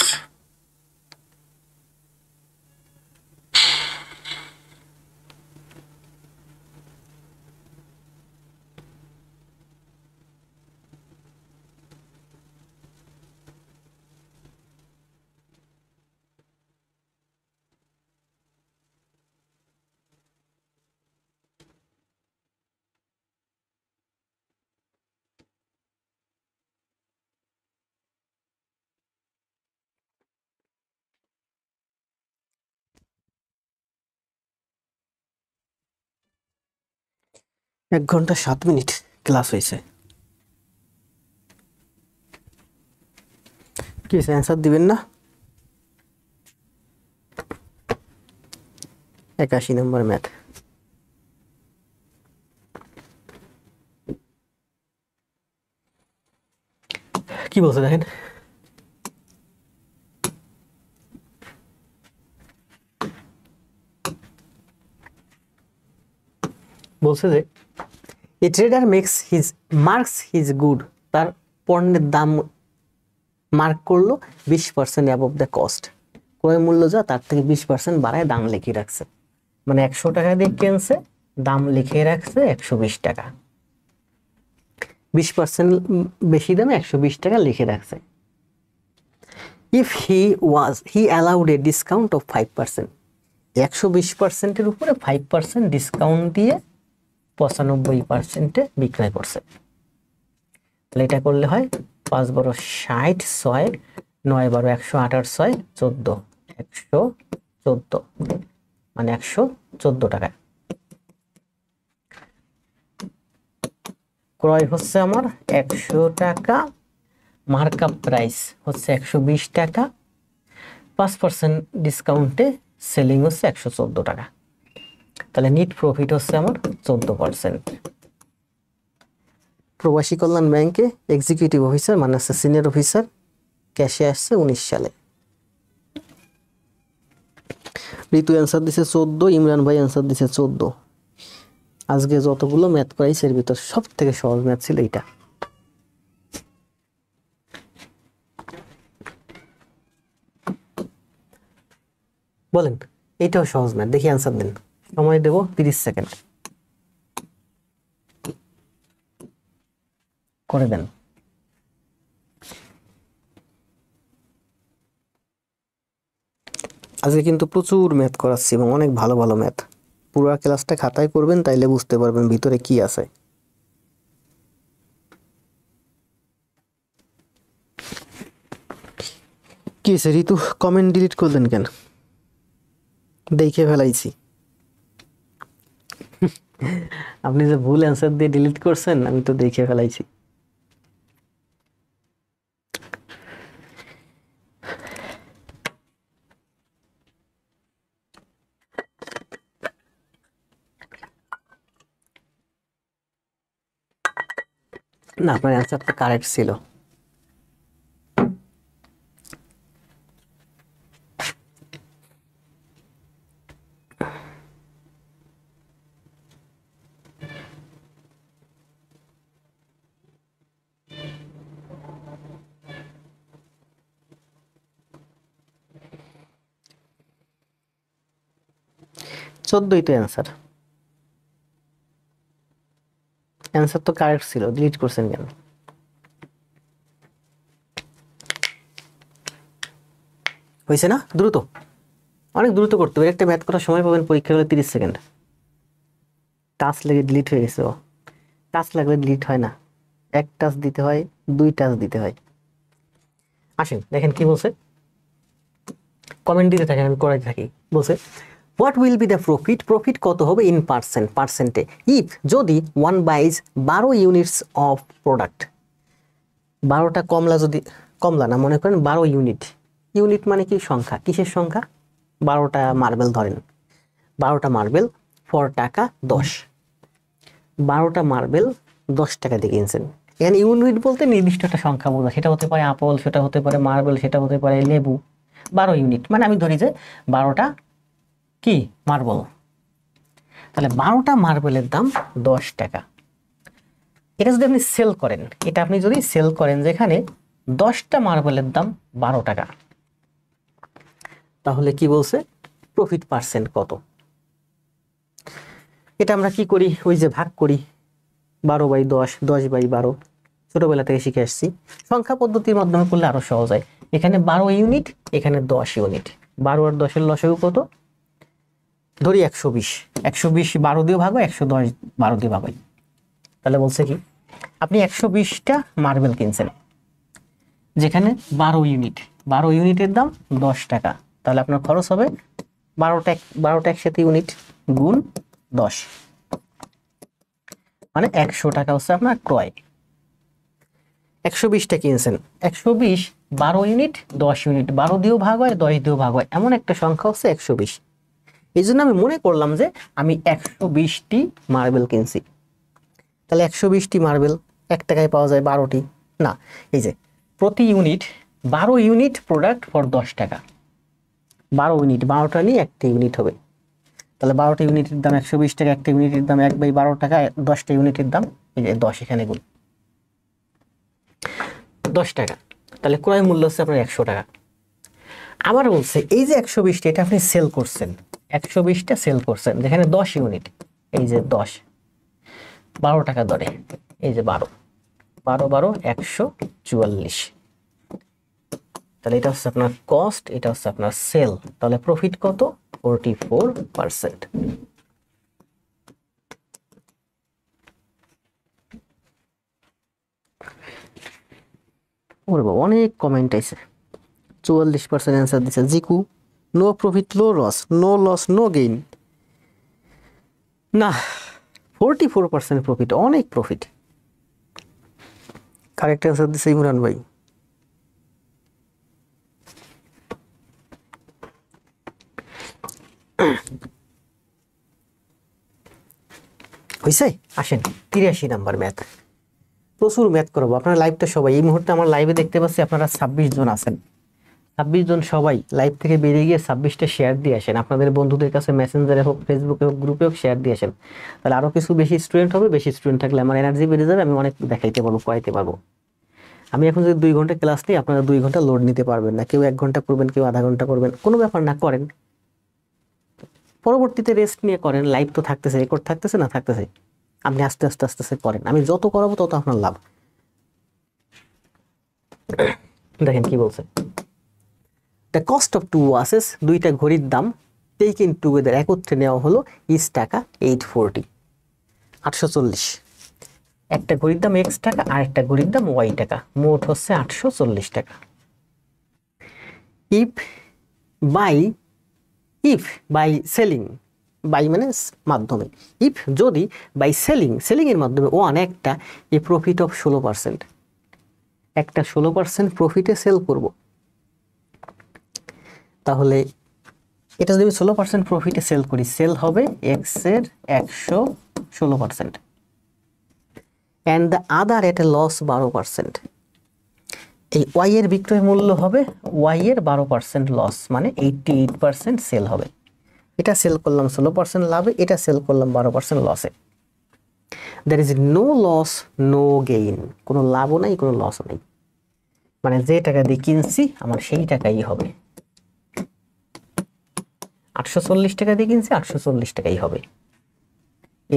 এক ঘন্টা 7 মিনিট ক্লাস হয়েছে। কি অ্যান্সার দিবেন না? 81 নম্বর ম্যাথ। কি বলছে দেখেন, বলছে যে এ ট্রেডার মার্কস হিজ গুড, তার পণ্যের দাম মার্ক করলো 20% অ্যাবভ দ্য কস্ট, ক্রয় মূল্য যা তার থেকে 20% বাড়ায় দাম লিখে রাখছে। মানে 100 টাকা দিয়ে কিনছে, দাম লিখে রাখছে 120 টাকা, 20% বেশি দামে 120 টাকা লিখে রাখছে। If he allowed A discount of 5%, 120%-এর উপরে 5% ডিসকাউন্ট দিয়ে 95%-এ বিক্রয় করছে। তাহলে এটা করলে হয় 5 × 60, 6, 9 × 108, 6, 14, 114, মানে 114 টাকা। ক্রয় হচ্ছে আমার 100 টাকা, মার্কআপ প্রাইস হচ্ছে 120 টাকা, 5% ডিসকাউন্টে সেলিং হচ্ছে 114 টাকা। তাহলে নিট প্রফিট হচ্ছে আমার 14%। প্রবাসী কল্যাণ ব্যাংকে এক্সিকিউটিভ অফিসার মানে হচ্ছে সিনিয়র অফিসার, ক্যাশে আসছে 19 সালে। ঋতু অ্যান্সার দিছে 14, ইমরান ভাই অ্যান্সার দিছে 14। আজকে যতগুলো ম্যাথ করাইছে এর ভিতর সব থেকে সহজ ম্যাথ ছিল এইটা। বলেন, এইটাও সহজ ম্যাথ, দেখি অ্যান্সার দেন। সময় দেব 30 সেকেন্ড, করে দেন। আজকে কিন্তু প্রচুর ম্যাথ করাচ্ছি এবং অনেক ভালো ভালো ম্যাথ। পুরো ক্লাসটা খাতায় করবেন, তাইলে বুঝতে পারবেন ভিতরে কি আছে। কি হয়েছে ঋতু, কমেন্ট ডিলিট করলেন কেন? দেখে ফেলাইছি। আপনি যে ভুল অ্যান্সার দিয়ে ডিলিট করছেন, আমি তো দেখে ফেলাইছি। না, আপনার অ্যান্সারটা কারেক্ট ছিল। 14ই তো অ্যান্সার। অ্যান্সার তো কারেক্ট ছিল, ডিলিট করছেন কেন? হয়েছে না? দ্রুত, অনেক দ্রুত করতে হবে। একটা ম্যাথ করার সময় পাবেন পরীক্ষা হলে 30 সেকেন্ড। টাচ লেগে ডিলিট হয়ে গেছে। টাচ লাগলে ডিলিট হয় না, এক টাচ দিতে হয়, 2 টাচ দিতে হয়। আসেন দেখেন কি বলছে, কমেন্ট দিতে থাকেন, আমি করাই থাকি। বলছে what will be the profit, profit কত হবে ইন পার্সেন্ট, পার্সেন্টে, ইফ যদি 1 বাইজ 12 ইউনিটস অফ প্রোডাক্ট, 12টা কমলা, যদি কমলা না মনে করেন 12 ইউনিট, ইউনিট মানে কি সংখ্যা, কিসের সংখ্যা, 12টা মার্বেল ধরেন, 12টা মার্বেল ফর টাকা 10, 12টা মার্বেল 10 টাকা দিয়ে কিনছেন। এখানে ইউনিট বলতে নির্দিষ্ট একটা সংখ্যা বোঝা, সেটা হতে পারে আপেল, সেটা হতে পারে মার্বেল, সেটা হতে পারে লেবু। 12 ইউনিট মানে আমি ধরি যে 12টা কি মার্বেল, তাহলে 12টা মার্বেলের দাম 10 টাকা। এটা যদি আপনি সেল করেন, এটা আপনি যদি সেল করেন যেখানে 10টা মার্বেলের দাম 12 টাকা, তাহলে কি বলছে প্রফিট পার্সেন্ট কত। এটা আমরা কি করি, ওই যে ভাগ করি 12/10, 10/12, ছোটবেলা থেকে শিখে আসছি। সংখ্যা পদ্ধতির মাধ্যমে করলে আরো সহজ হয়। এখানে 12 ইউনিট, এখানে 10 ইউনিট, 12 আর 10 এর লসাগু কত, ধরি 120, 120 12 দিয়ে ভাগ হয়, 110 12 দিয়ে ভাগ হয়। তাহলে বলছে কি আপনি 120টা মার্বেল কিনছেন যেখানে 12 ইউনিট, 12 ইউনিটের দাম 10 টাকা, তাহলে আপনার খরচ হবে 12টা একসাথে ইউনিট গুণ 10, মানে 100 টাকা হচ্ছে আপনার ক্রয়। 120টা কিনছেন, 120 12 ইউনিট 10 ইউনিট, 12 দিয়েও ভাগ হয়, 10 দিয়েও ভাগ হয়, এমন একটা সংখ্যা হচ্ছে 120। এই জন্য আমি মনে করলাম যে আমি 120টি মার্বেল কিনছি। তাহলে 120টি মার্বেল 1 টাকায় পাওয়া যায় 12টি না, এই যে প্রতি ইউনিট 12 ইউনিট প্রোডাক্ট ফর 10 টাকা, 12 ইউনিট, 12টা নিয়ে একটা ইউনিট হবে। তাহলে 12টা ইউনিটের দাম 120 টাকা, একটা ইউনিটের দাম 1/12 টাকা, 10টা ইউনিটের দাম এই যে 10, এখানে গুণ 10 টাকা, তাহলে ক্রয় মূল্য হচ্ছে আপনার 100 টাকা। আবার বলছে এই যে 120টা এটা আপনি সেল করছেন, 120টা সেল করছেন যেখানে 10 ইউনিট, এই যে 10 12 টাকা দরে, এই যে 12 12 12 144, তাহলে এটা হচ্ছে আপনার কস্ট, এটা হচ্ছে আপনার সেল। তাহলে প্রফিট কত 44%। ওরে বাবা অনেক কমেন্ট আইছে, 44% অ্যান্সার দিছে। জিকু no profit no loss, no loss no gain, না 44% প্রফিট, অনেক প্রফিট। কারেক্ট অ্যান্সার দিছে ইমরান ভাই। হয়েছে, আসেন 83 নাম্বার ম্যাথ। প্রচুর ম্যাথ করবো, আপনারা লাইভটা সবাই এই মুহূর্তে আমার লাইভে দেখতে পাচ্ছি আপনারা 26 জন আছেন, 26 জন সবাই লাইভ থেকে বেরিয়ে গিয়ে 26টা শেয়ার দিয়ে আসেন, আপনাদের বন্ধুদের কাছে মেসেঞ্জারে হোক, ফেসবুকে হোক, গ্রুপে হোক শেয়ার দিয়ে আসেন। তাহলে আরো কিছু বেশি স্টুডেন্ট হবে, বেশি স্টুডেন্ট থাকলে আমার এনার্জি বেড়ে যাবে, আমি অনেক দেখাইতে পারবো, করাইতে পারবো। আমি এখন যদি 2 ঘন্টা ক্লাস নিই, আপনারা 2 ঘন্টা লোড নিতে পারবেন না, কেউ 1 ঘন্টা করবেন, কেউ আধা ঘন্টা করবেন, কোনো ব্যাপার না, করেন, পরবর্তীতে রেস্ট নিয়ে করেন। লাইভ তো থাকতেছে, রেকর্ড থাকতেছে না থাকতেছে, আপনি আস্তে আস্তে আস্তে আস্তে করেন, আমি যত করাবো তত আপনার লাভ। দেখেন কি বলছে, দ্য কস্ট অফ 2 ওয়াচেস, 2টা ঘড়ির দাম টেকেন টুগেদার, একত্রে নেওয়া হলো, ইজ টাকা 840, 840। একটা ঘড়ির দাম x টাকা আর একটা ঘড়ির দাম y টাকা, মোট হচ্ছে 840 টাকা। ইফ বাই সেলিং, বাই মানে মাধ্যমে, ইফ যদি বাই সেলিং এর মাধ্যমে একটা এ প্রফিট অফ 16%, একটা 16% প্রফিটে সেল করব, তাহলে এটা যদি আমি 16% প্রফিটে সেল করি, সেল হবে x এর 116%, and the other at a loss 12%, এই y এর বিক্রয় মূল্য হবে y এর 12% লস, মানে 88% সেল হবে। এটা সেল করলাম 16% লাভে, এটা সেল করলাম 12% লসে। There is no loss no gain, কোনো লাভও নাই কোনো লসও নাই, মানে যে টাকা দিয়ে কিনছি আমার সেই টাকাই হবে। 840 টাকা দিয়ে কিনছি, 840 টাকাই হবে।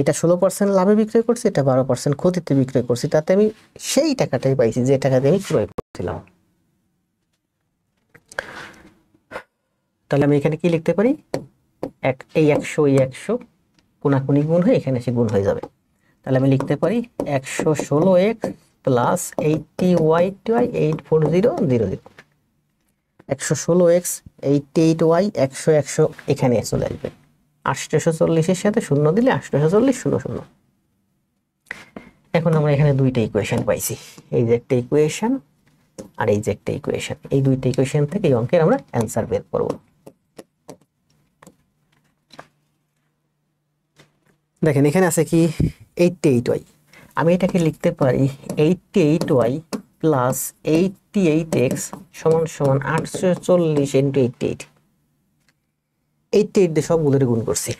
এটা 16% লাভে বিক্রয় করছি, এটা 12% ক্ষতিতে বিক্রয় করছি, তাতে আমি সেই টাকাটাই পাইছি যে টাকা দিয়ে আমি ক্রয় করছিলাম। তাহলে আমি এখানে কি লিখতে পারি, এই 100 এই 100 কোনাকুনি গুণ হয়ে এখানে এসে গুণ হয়ে যাবে। তাহলে আমি লিখতে পারি 116x plus 80y 84000, 116x 88y 100 100 এখানে চলে আসবে। 840 সাথে শূন্য দিলে 840 শূন্য শূন্য। এখন আমরা এখানে দুইটা ইকুয়েশন পাইছি, এই যে একটা ইকুয়েশন আর এই যে একটা ইকুয়েশন। এই দুইটা ইকুয়েশন থেকে এই অঙ্কের আমরা অ্যান্সার বের করব। দেখেন এখানে আছে কি 88y, আমি এটাকে লিখতে পারি 88y প্লাস 88x সমান সমান 840 ইন্টু 88। 88 দিয়ে সবগুলোর গুণ করছি,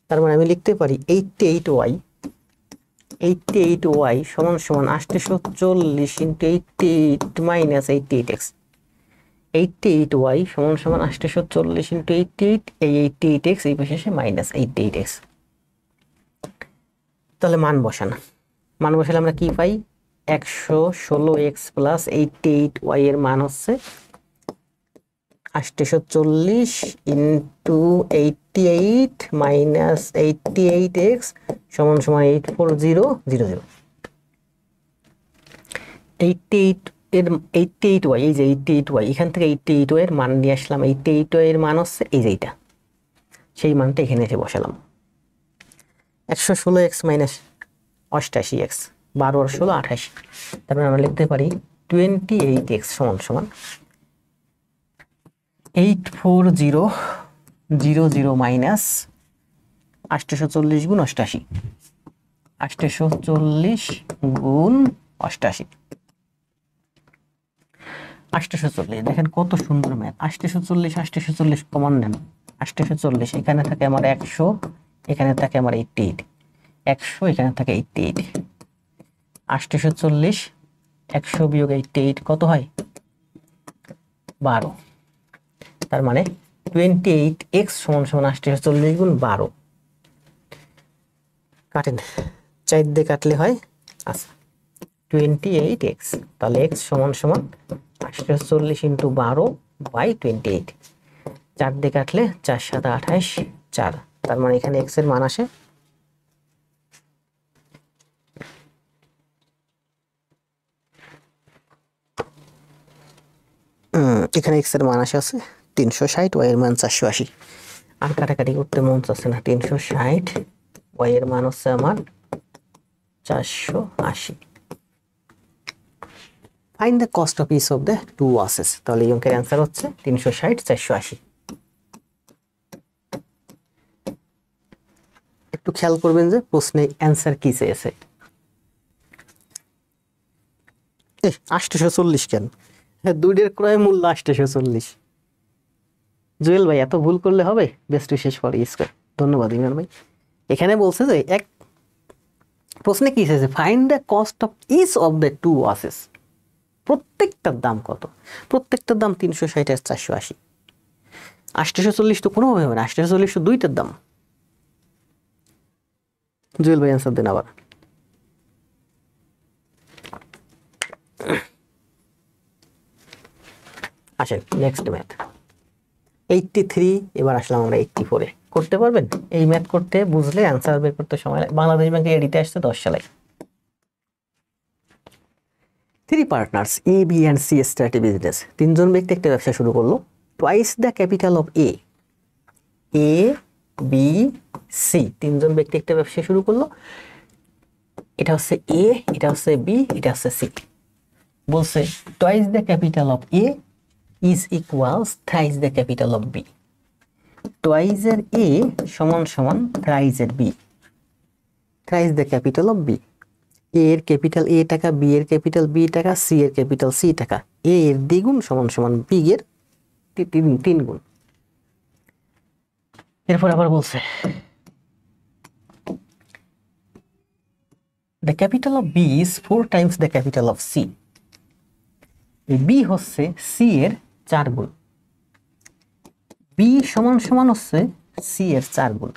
তার মানে আমি লিখতে পারি 88y সমান সমান 840 ইন্টু 88 মাইনাস 88x। 88y সমান সমান 840 ইন্টু 88, এই 88x এই পাশে এসে মাইনাস 88x। তাহলে মান বসানো, মান বসালে আমরা কি পাই, 116x প্লাস 88y এর মান হচ্ছে 840 ইন্টু 88 মাইনাস 88x সমান সমান 84000। 88y, এই যে 88y, এখান থেকে 88y এর মান নিয়ে আসলাম। 88y এর মান হচ্ছে এই যে এইটা, সেই মানটা এখানে এসে বসালাম। 116x মাইনাস 88x, 12 আর 16 28, তারপরে আমরা লিখতে পারি 28x সমান সমান 84000 মাইনাস 840 গুণ 88, 840 গুণ 88, 840। দেখেন কত সুন্দর ম্যাথ। 840 কমন নেন, 840 এখানে থাকে আমার 100, এখানে থাকে আমার 88, 100 এখানে থাকে 88। 840 100 বিয়োগ 88 কত হয়, 12। তার মানে 28x সমান সমান 840 গুণ 12। কাটেন, 4 দিয়ে কাটলে হয় আচ্ছা 28x, তাহলে x সমান সমান 840 ইন্টু 12 বাই 28। 4 দিয়ে কাটলে 4 7 28 4, তার মানে এখানে x এর মান আসে এখানে x এর মান আসে আছে 360, y এর মান 480। আর কাটাকাটি করতে মন চাচ্ছে না, 360, y এর মান হচ্ছে আমার 480। Find the cost of each of the two vases. তাহলে এই অঙ্কের অ্যান্সার হচ্ছে 360 480। একটু খেয়াল করবেন যে প্রশ্নে অ্যান্সার কি চেয়েছে। 840 কেন, হ্যাঁ দুইটার ক্রয় মূল্য 840। জুয়েল ভাই এত ভুল করলে হবে? Best wishes for square. ধন্যবাদ ইমরান ভাই। এখানে বলছে যে এক প্রশ্নে কি চেয়েছে, find the cost of each of the two vases. প্রত্যেকটার দাম কত? প্রত্যেকটার দাম 360 আর 480। 840 তো কোনোভাবে হবে না, 840 তো দুইটার দাম। জুয়েল ভাই অ্যান্সার দেন আবার। আসেন নেক্সট ম্যাথ 83। এবার আসলাম আমরা 84-এ। করতে পারবেন এই ম্যাথ? করতে বুঝলে অ্যান্সার বের করতে সময় লাগে। বাংলাদেশ ব্যাংকে এডিতে আসছে 10 সালে। 3 partners A B and C start a business. 3 জন ব্যক্তি একটা ব্যবসা শুরু করলো। Twice the capital of A, A B C. 3 জন ব্যক্তি একটা ব্যবসা শুরু করলো। এটা হচ্ছে এ, এটা হচ্ছে বি, এটা হচ্ছে সি। বলছে twice the capital of A is equals thrice the capital of B. Twice এর এ সমান সমান থ্রাইস এর B, thrice the capital of B. A এর ক্যাপিটাল এ টাকা, বি এর ক্যাপিটাল বি টাকা, সি এর ক্যাপিটাল সি টাকা। এ এর দ্বিগুণ সমান সমান বি এর 3 গুণ। এরপর আবার বলছে the capital of B is 4 times the capital of C. B হচ্ছে সি এর 4 গুণ। বি সমান সমান হচ্ছে সি এর 4 গুণ।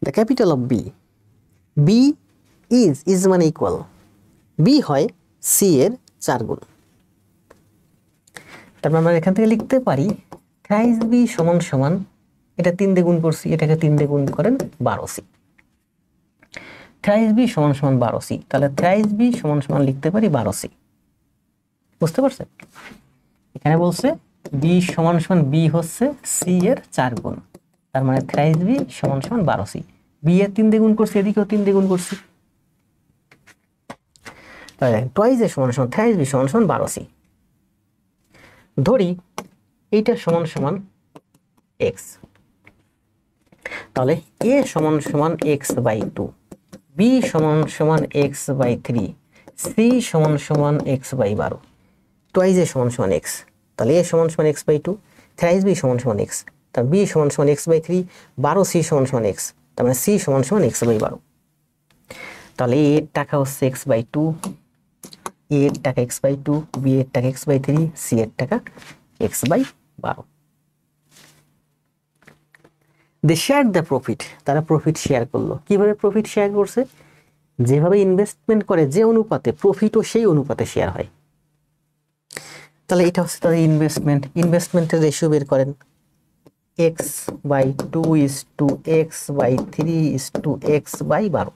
The capital of B, B is মানে ইকুয়াল, বি হয় সি এর 4 গুণ। তারপর আমরা এখান থেকে লিখতে পারি থ্রাইস বি সমান সমান, এটা 3 দিয়ে গুণ করছি, এটাকে 3 দিয়ে গুণ করেন 12c। থ্রাইস বি সমান সমান 12c, তাহলে থ্রাইস বি সমান সমান লিখতে পারি 12c। বুঝতে পারছেন? এখানে বলছে বি সমান সমান, বি হচ্ছে সি এর 4 গুণ, তার মানে থ্রাইস বি সমান সমান 12c। বি এর 3 দিয়ে গুণ করছি, এদিকেও 3 দিয়ে গুণ করছি, তাহলে টুয়াইস এ সমান সমান থ্রাইস বি সমান সমান 12c। ধরি এইটা সমান সমান x, তাহলে a সমান সমান x/2, b সমান সমান x/3, c সমান সমান x/12, টুয়াইস a সমান সমান x, তাহলে a সমান সমান x/2, থ্রাইস b সমান সমান x, তাহলে b সমান সমান x/3, 12c সমান সমান x, তার মানে c সমান সমান x/12। তাহলে a এর টাকা হচ্ছে x/2, a এর টাকা x/2, b এর টাকা x/3, c এর টাকা x/12। They share the profit, তারা প্রফিট শেয়ার করলো। কিভাবে প্রফিট শেয়ার করছে? যেভাবে ইনভেস্টমেন্ট করে যে অনুপাতে প্রফিটও সেই অনুপাতে শেয়ার হয়। তাহলে এটা হচ্ছে তাদের ইনভেস্টমেন্ট। ইনভেস্টমেন্টের রেশিও বের করেন, x/2 is to x/3 is to x/12।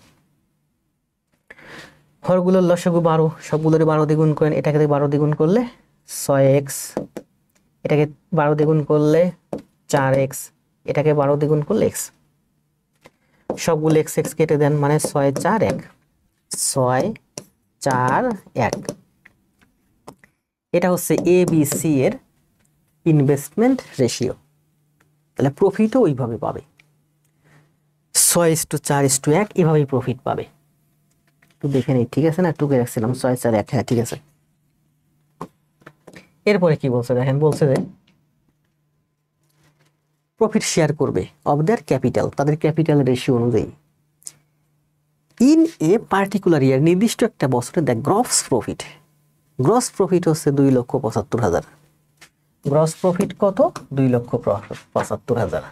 হরগুলোর লসাগু 12, সবগুলোর 12 দিয়ে গুণ করেন, এটাকে 12 দিয়ে গুণ করলে 6x, এটাকে 12 দিয়ে গুণ করলে 4x, এটাকে 12 দিয়ে গুণ করলে x, সবগুলো x x কেটে দেন, মানে 6 4 1, 6 4 1। এটা হচ্ছে এ বি সি এর ইনভেস্টমেন্ট রেশিও। তাহলে প্রফিটও ওইভাবে পাবে, 6:4:1 এভাবেই প্রফিট পাবে। তো দেখে নিই, ঠিক আছে না? টুকে রাখছিলাম 6 4 1, হ্যাঁ ঠিক আছে। এরপরে কি বলছে দেখেন, বলছে যে প্রফিট শেয়ার করবে অফ দেয়ার ক্যাপিটাল, তাদের ক্যাপিটাল রেশিও অনুযায়ী ইন এ পার্টিকুলার ইয়ার, নির্দিষ্ট একটা বছরে the gross profit, gross profit হচ্ছে 2,75,000। গ্রস প্রফিট কত? 2,75,000।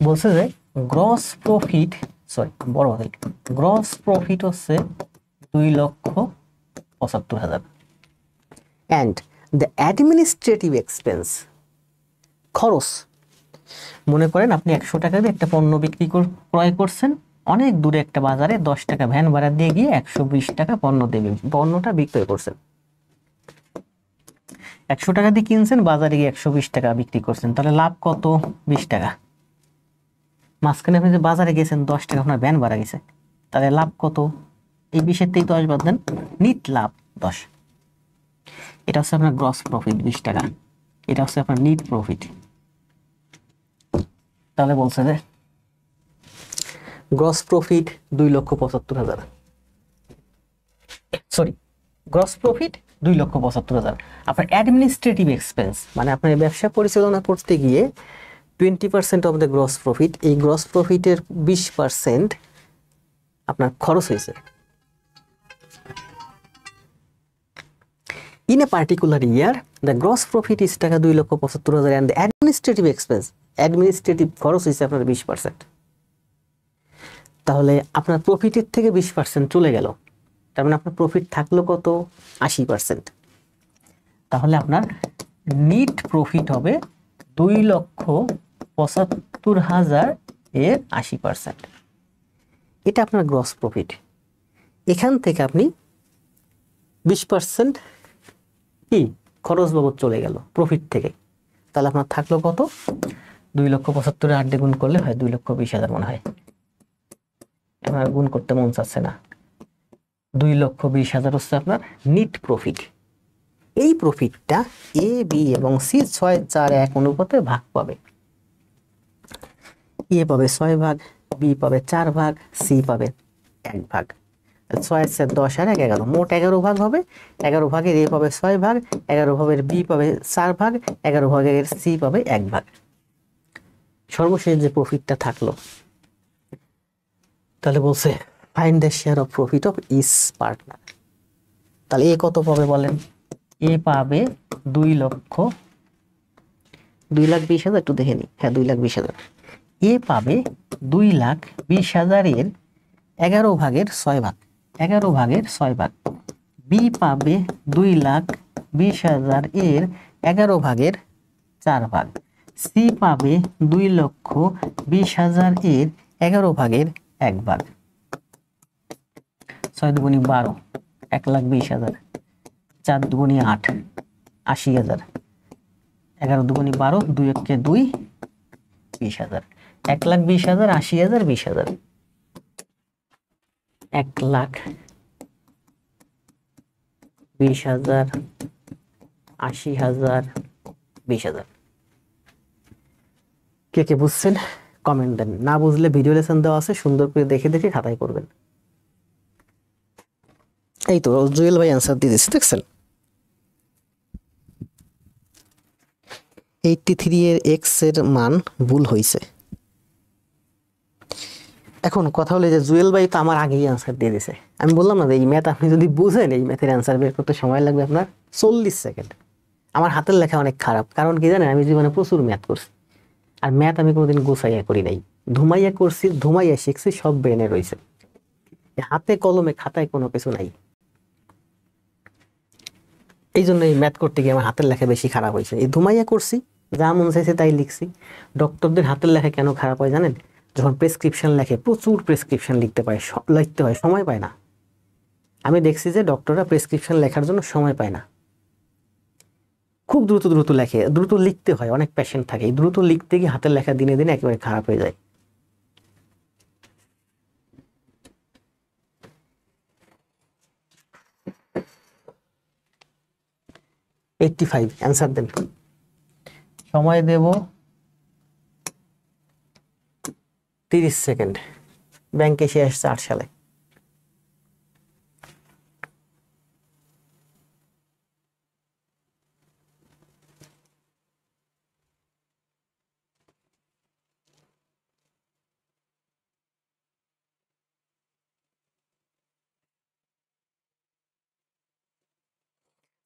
বলছে যে গ্রস প্রফিট, সরি বড় হাতে, গ্রস প্রফিট হচ্ছে 2,75,000 অ্যান্ড দ্য অ্যাডমিনিস্ট্রেটিভ এক্সপেন্স, খরচ। মনে করেন আপনি 100 টাকা দিয়ে একটা পণ্য ক্রয় করছেন, অনেক দূরে একটা বাজারে 10 টাকা ভ্যান ভাড়া দিয়ে গিয়ে 120 টাকা পণ্যটা বিক্রয় করছেন। 100 টাকা দিয়ে কিনছেন, বাজারে গিয়ে 120 টাকা বিক্রি করছেন, তাহলে লাভ কত? 20 টাকা। মাঝখানে আপনি যে বাজারে গেছেন 10 টাকা আপনার ভ্যান ভাড়া গেছে, তাহলে লাভ কত? এই 20 থেকে 10 বাদ দেন, নিট লাভ 10। এটা হচ্ছে আপনার গ্রস প্রফিট 20 টাকা, এটা হচ্ছে আপনার নিট প্রফিট। তাহলে বলছে যে gross profit 2,75,000, sorry gross profit 2,75,000। আপনার অ্যাডমিনিস্ট্রেটিভ এক্সপেন্স মানে আপনার ব্যবসা পরিচালনা করতে গিয়ে 20% অফ দ্য গ্রস প্রফিট, এই গ্রস প্রফিটের 20% আপনার খরচ হয়েছে। In a particular year the gross profit is টাকা 2,75,000 and the administrative expense, administrative খরচ হয়েছে আপনার 20%। তাহলে আপনার প্রফিটের থেকে 20% চলে গেল, তার মানে আপনার প্রফিট থাকলো কত? 80%। তাহলে আপনার নিট প্রফিট হবে 2,75,000 এর 80%। এটা আপনার গ্রস প্রফিট। এখান থেকে আপনি 20% কি খরচ বাবদ চলে গেল প্রফিট থেকে, তাহলে আপনার থাকলো কত? 2,75,000 8 দিয়ে গুণ করলে হয় 2,20,000 মনে হয়, আপনার গুণ করতে মন চাচ্ছে না। 2,20,000 হচ্ছে আপনার নিট প্রফিট। এই প্রফিটটা এ বি এবং সি 6 4 1 অনুপাতে ভাগ পাবে। এ পাবে 6 ভাগ, বি পাবে 4 ভাগ, সি পাবে 1 ভাগ। 6 4 10 আর 1 11, মোট 11 ভাগ হবে। 11 ভাগের এ পাবে 6 ভাগ, 11 ভাগের বি পাবে 4 ভাগ, 11 ভাগের সি পাবে 1 ভাগ। সর্বশেষ যে প্রফিটটা থাকলো, তাহলে বলছে find the share of profit of each partner. তাহলে এ কত পাবে বলেন? এ পাবে 2,00,000 2,20,000 একটু দেখে নি। হ্যাঁ 2,20,000। এ পাবে 2,20,000 এর 11 ভাগের 6 ভাগ, 11 ভাগের 6 ভাগ। বি পাবে 2,20,000 এর 11 ভাগের 4 ভাগ। সি পাবে 2,20,000 এর 11 ভাগের 1 ভাগ। 6 দুগুণি 12, 1,20,000। 4 দুগুণি 8, 80,000। 11 দুগুণি 12, 2 একে 2, 20,000। 1,20,000, 80,000, 20,000। 1,20,000, 80,000, 20,000। কে কে বুঝছেন কমেন্ট দেন, না বুঝলে ভিডিও লেসন দেওয়া আছে, সুন্দর করে দেখে দেখে খাতায় করবেন। এই তো জুয়েল ভাই অ্যান্সার দিয়ে দিচ্ছে, দেখছেন? 83 এর এক্স এর মান ভুল হয়েছে। এখন কথা হলো যে জুয়েল ভাই তো আমার আগেই অ্যান্সার দিয়ে দিছে। আমি বললাম না যে এই ম্যাথ আপনি যদি বুঝেন, এই ম্যাথের অ্যান্সার বের করতে সময় লাগবে আপনার 40 সেকেন্ড। আমার হাতের লেখা অনেক খারাপ, কারণ কি জানেন, আমি জীবনে প্রচুর ম্যাথ করছি, আর ম্যাথ আমি কোনোদিন গোছাইয়া করি নাই, ধুমাইয়া করছি, ধুমাইয়া শিখছি, সব ব্রেনে রয়েছে, হাতে কলমে খাতায় কোনো কিছু নাই। এই জন্য এই ম্যাথ করতে গিয়ে আমার হাতের লেখা বেশি খারাপ হয়েছে। এই ধুমাইয়া করছি, যা মন চাইছে তাই লিখছি। ডক্টরদের হাতের লেখা কেন খারাপ হয় জানেন? যখন প্রেসক্রিপশন লেখে, প্রচুর প্রেসক্রিপশন লিখতে হয়, সময় পায় না। আমি দেখছি যে ডক্টররা প্রেসক্রিপশন লেখার জন্য সময় পায় না, খুব দ্রুত দ্রুত লেখে, দ্রুত লিখতে হয়, অনেক পেশেন্ট থাকে, এই দ্রুত লিখতে গিয়ে হাতের লেখা দিনে দিনে একেবারে খারাপ হয়ে যায়। এইটটি 5 অ্যান্সার দেন। সময় দেব 30 সেকেন্ড। ব্যাংক এসে আসছে 8 সালে।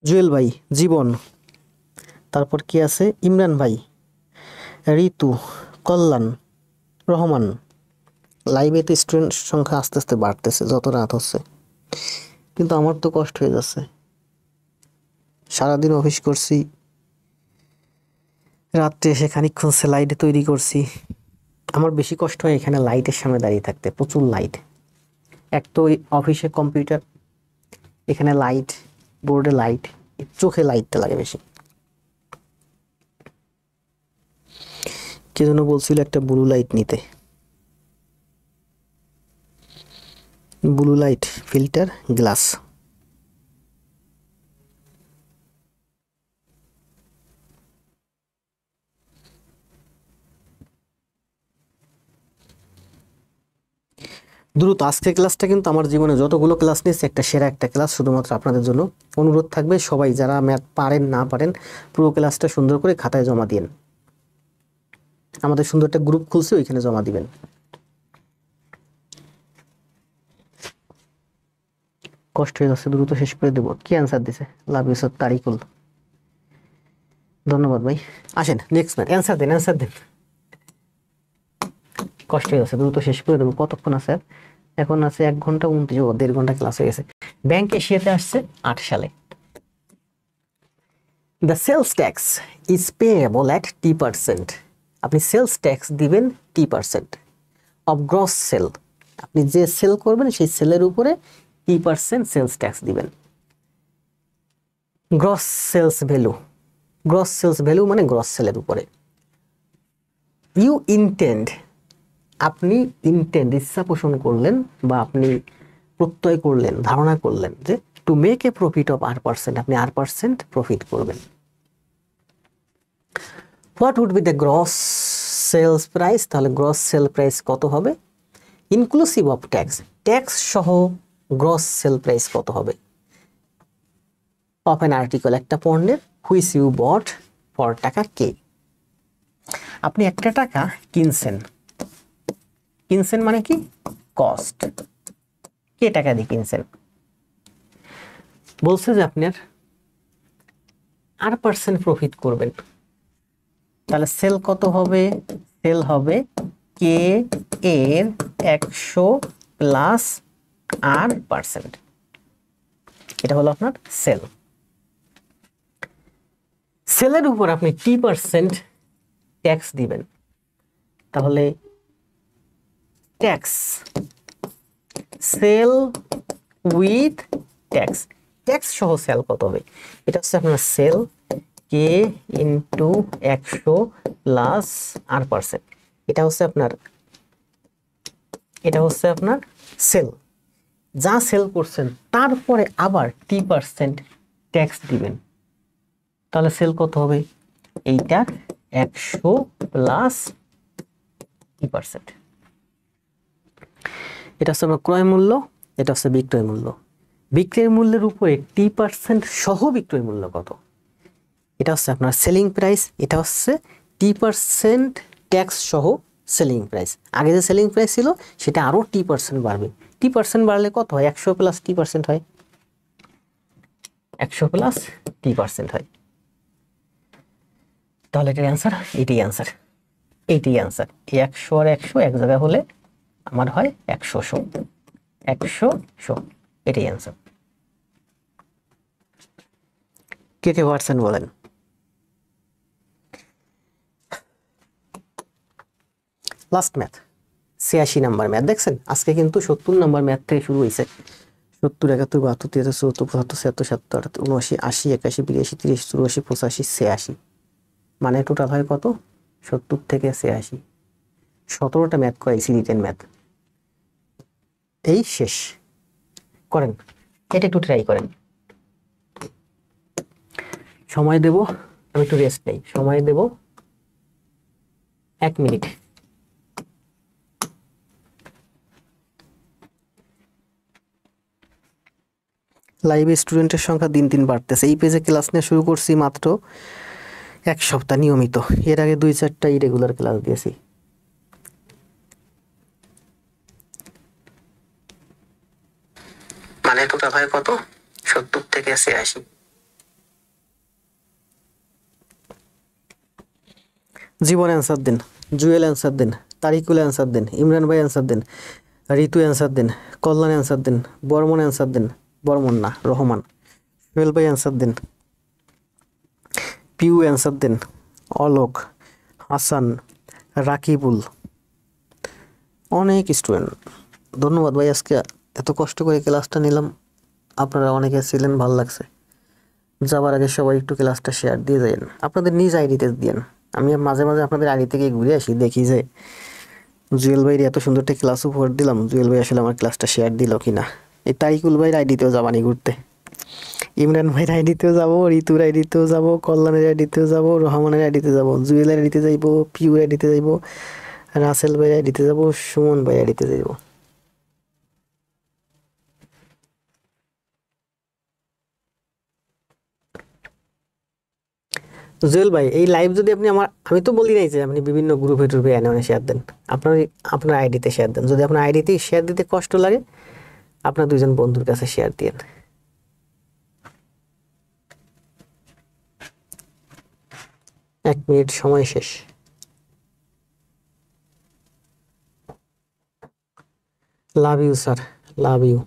জুয়েল ভাই, জীবন, তারপর কি আছে, ইমরান ভাই, ঋতু, কল্যাণ, রহমান। লাইভে তো স্টুডেন্ট সংখ্যা আস্তে আস্তে বাড়তেছে যত রাত হচ্ছে, কিন্তু আমার তো কষ্ট হয়ে যাচ্ছে। সারাদিন অফিস করছি, রাত্রে এসে খানিকক্ষণ স্লাইড তৈরি করছি। আমার বেশি কষ্ট হয় এখানে লাইটের সামনে দাঁড়িয়ে থাকতে, প্রচুর লাইট। এক তো ওই অফিসে কম্পিউটার, এখানে লাইট, বোর্ডে লাইট, চোখে লাইটটা লাগে বেশি। কে যেন বলছিল একটা ব্লু লাইট নিতে, ব্লু লাইট ফিল্টার গ্লাস। দ্রুত, আজকের ক্লাসটা কিন্তু আমার জীবনে যতগুলো ক্লাস নিয়েছি একটা সেরা একটা ক্লাস, শুধুমাত্র আপনাদের জন্য। অনুরোধ থাকবে সবাই যারা ম্যাথ পারেন না পারেন, পুরো ক্লাসটা সুন্দর করে খাতায় জমা দিন। আমাদের সুন্দর একটা গ্রুপ খুলছে, ওইখানে জমা দিবেন। কষ্ট হয়ে যাচ্ছে, দ্রুত শেষ করে দেবো। কি অ্যান্সার দিছে? লাভ ইউ স্যার তারিকুল, ধন্যবাদ ভাই। আসেন নেক্সট ম্যাথ, অ্যান্সার দেন, অ্যান্সার দেন। কষ্ট হয়ে যাচ্ছে, দ্রুত শেষ করে দেবো। কতক্ষণ আছে? এখন আছে 1 ঘন্টা 29, 1.5 ঘন্টা ক্লাস হয়ে গেছে। ব্যাংক এশিয়াতে আসছে 8 সালে। The sales tax is payable at T%। আপনি সেলস ট্যাক্স দিবেন T% অফ গ্রস সেল। আপনি যে সেল করবেন সেই সেলের উপরে T% সেলস ট্যাক্স দিবেন। Gross sales value, gross sales value মানে গ্রস সেলের উপরে। ইউ ইন্টেন্ড, আপনি ইন্টেন্ড, ইচ্ছা পোষণ করলেন বা আপনি প্রত্যয় করলেন, ধারণা করলেন যে to make a profit of R%, আপনি R% প্রফিট করবেন। What would be the gross sales price? তাহলে গ্রস সেল প্রাইস কত হবে? ইনক্লুসিভ অফ ট্যাক্স, ট্যাক্স সহ গ্রস সেল প্রাইস কত হবে? অফ অ্যান আর্টিকেল, একটা পণ্যের, হুইচ ইউ বট ফর টাকা কে। আপনি একটা টাকা কিনছেন, কিনছেন মানে কি? কস্ট। কে টাকা দিয়ে কিনছেন? বলছে যে আপনার R% প্রফিট করবেন। তাহলে সেল কত হবে? সেল হবে কে এর 100 প্লাস R%। এটা হলো আপনার সেল। সেলের উপর আপনি T% ট্যাক্স দিবেন। তাহলে tax, sale with tax, tax সহ সেল কত হবে? এটা হচ্ছে আপনার সেল কে ইন্টু 100 প্লাস R%। এটা হচ্ছে আপনার সেল, যা সেল করছেন তারপরে আবার T% ট্যাক্স দিবেন। তাহলে সেল কত হবে? এইটা 100 প্লাস T%। এটা হচ্ছে আমার ক্রয় মূল্য, এটা হচ্ছে বিক্রয় মূল্য। বিক্রয় মূল্যের উপরে T% সহ বিক্রয় মূল্য কত? এটা হচ্ছে আপনার সেলিং প্রাইস, এটা হচ্ছে T% ট্যাক্স সহ সেলিং প্রাইস। আগে যে সেলিং প্রাইস ছিল সেটা আরও T% বাড়বে। T% বাড়লে কত হয়? 100 প্লাস T% হয়, 100 প্লাস T% হয়। তাহলে এটার অ্যান্সার, এইটাই অ্যান্সার, এইটাই অ্যান্সার। 100 আর 100 এক জায়গায় হলে আমার হয় 100 100 এটাই অ্যান্সার। কে কে পারছেন বলেন? লাস্ট ম্যাথ 86 নাম্বার ম্যাথ দেখছেন। আজকে কিন্তু 70 নাম্বার ম্যাথ থেকে শুরু হয়েছে। 70, 71, 72, 73, 74, 75, 76, 77, 79, 80, 81, 82, 30, 84, 85, 86, মানে টোটাল হয় কত? 70 থেকে 86, 17টা ম্যাথ করাইছি, রিটেন ম্যাথ। এই শেষ করেন, এটা একটু ট্রাই করেন। সময় দেব, আমি একটু রেস্ট নেই, সময় দেব 1 মিনিট। লাইভে স্টুডেন্টের সংখ্যা দিন দিন বাড়তেছে। এই পেজে ক্লাস নিয়ে শুরু করছি মাত্র 1 সপ্তাহ নিয়মিত। এর আগে 2-4টা ইরেগুলার ক্লাস দিয়েছি। মানে টোটাল হয় কত? 70 থেকে 86। জীবন অ্যান্সার দিন, জুয়েল অ্যান্সার দিন, তারিকুল অ্যান্সার দিন, ইমরান ভাই অ্যান্সার দিন, ঋতু অ্যান্সার দিন, কল্যাণ অ্যান্সার দিন, বর্মন অ্যান্সার দিন, বর্মন না রহমান, সোহেল ভাই অ্যান্সার দিন, পিউ অ্যান্সার দিন, অলোক, হাসান, রাকিবুল, অনেক স্টুডেন্ট। ধন্যবাদ ভাই, আজকে এত কষ্ট করে ক্লাসটা নিলাম, আপনারা অনেকে ছিলেন, ভালো লাগছে। যাবার আগে সবাই একটু ক্লাসটা শেয়ার দিয়ে যাবেন, আপনাদের নিজ আইডিতে দিন। আমি মাঝে মাঝে আপনাদের আইডি থেকে ঘুরে আসি, দেখি যে জুয়েল ভাইয়ের এত সুন্দর একটা ক্লাস উপহার দিলাম, জুয়েল ভাই আসলে আমার ক্লাসটা শেয়ার দিল কিনা। এই তারিকুল ভাইয়ের আইডিতেও যাবানি ঘুরতে, ইমরান ভাইয়ের আইডিতেও যাবো, ঋতুর আইডিতেও যাবো, কল্যাণের আইডিতেও যাবো, রহমানের আইডিতে যাবো, জুয়েলের আইডিতে যাইবো, পিউর আইডিতে যাইবো, রাসেল ভাইয়ের আইডিতে যাবো, সুমন ভাইয়ের আইডিতে যাইবো। জুয়েল ভাই, এই লাইভ যদি আপনি আমি তো বলি নাই যে আপনি বিভিন্ন গ্রুপে ট্রুপে এনে শেয়ার দেন, আপনার আইডিতে শেয়ার দেন। যদি আপনার আইডিতে শেয়ার দিতে কষ্ট লাগে, আপনার 2জন বন্ধুর কাছে শেয়ার দিন। 1 মিনিট, সময় শেষ। Love you sir, love you.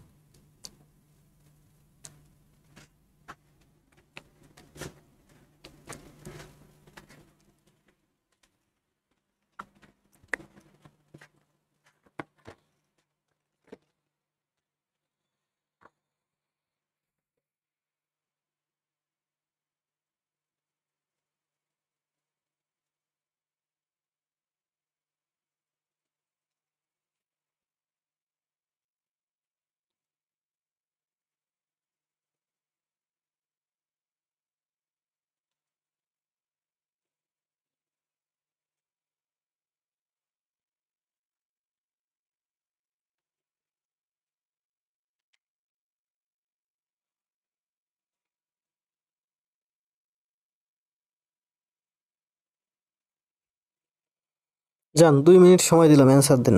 যান, 2 মিনিট সময় দিলাম, অ্যান্সার দেন।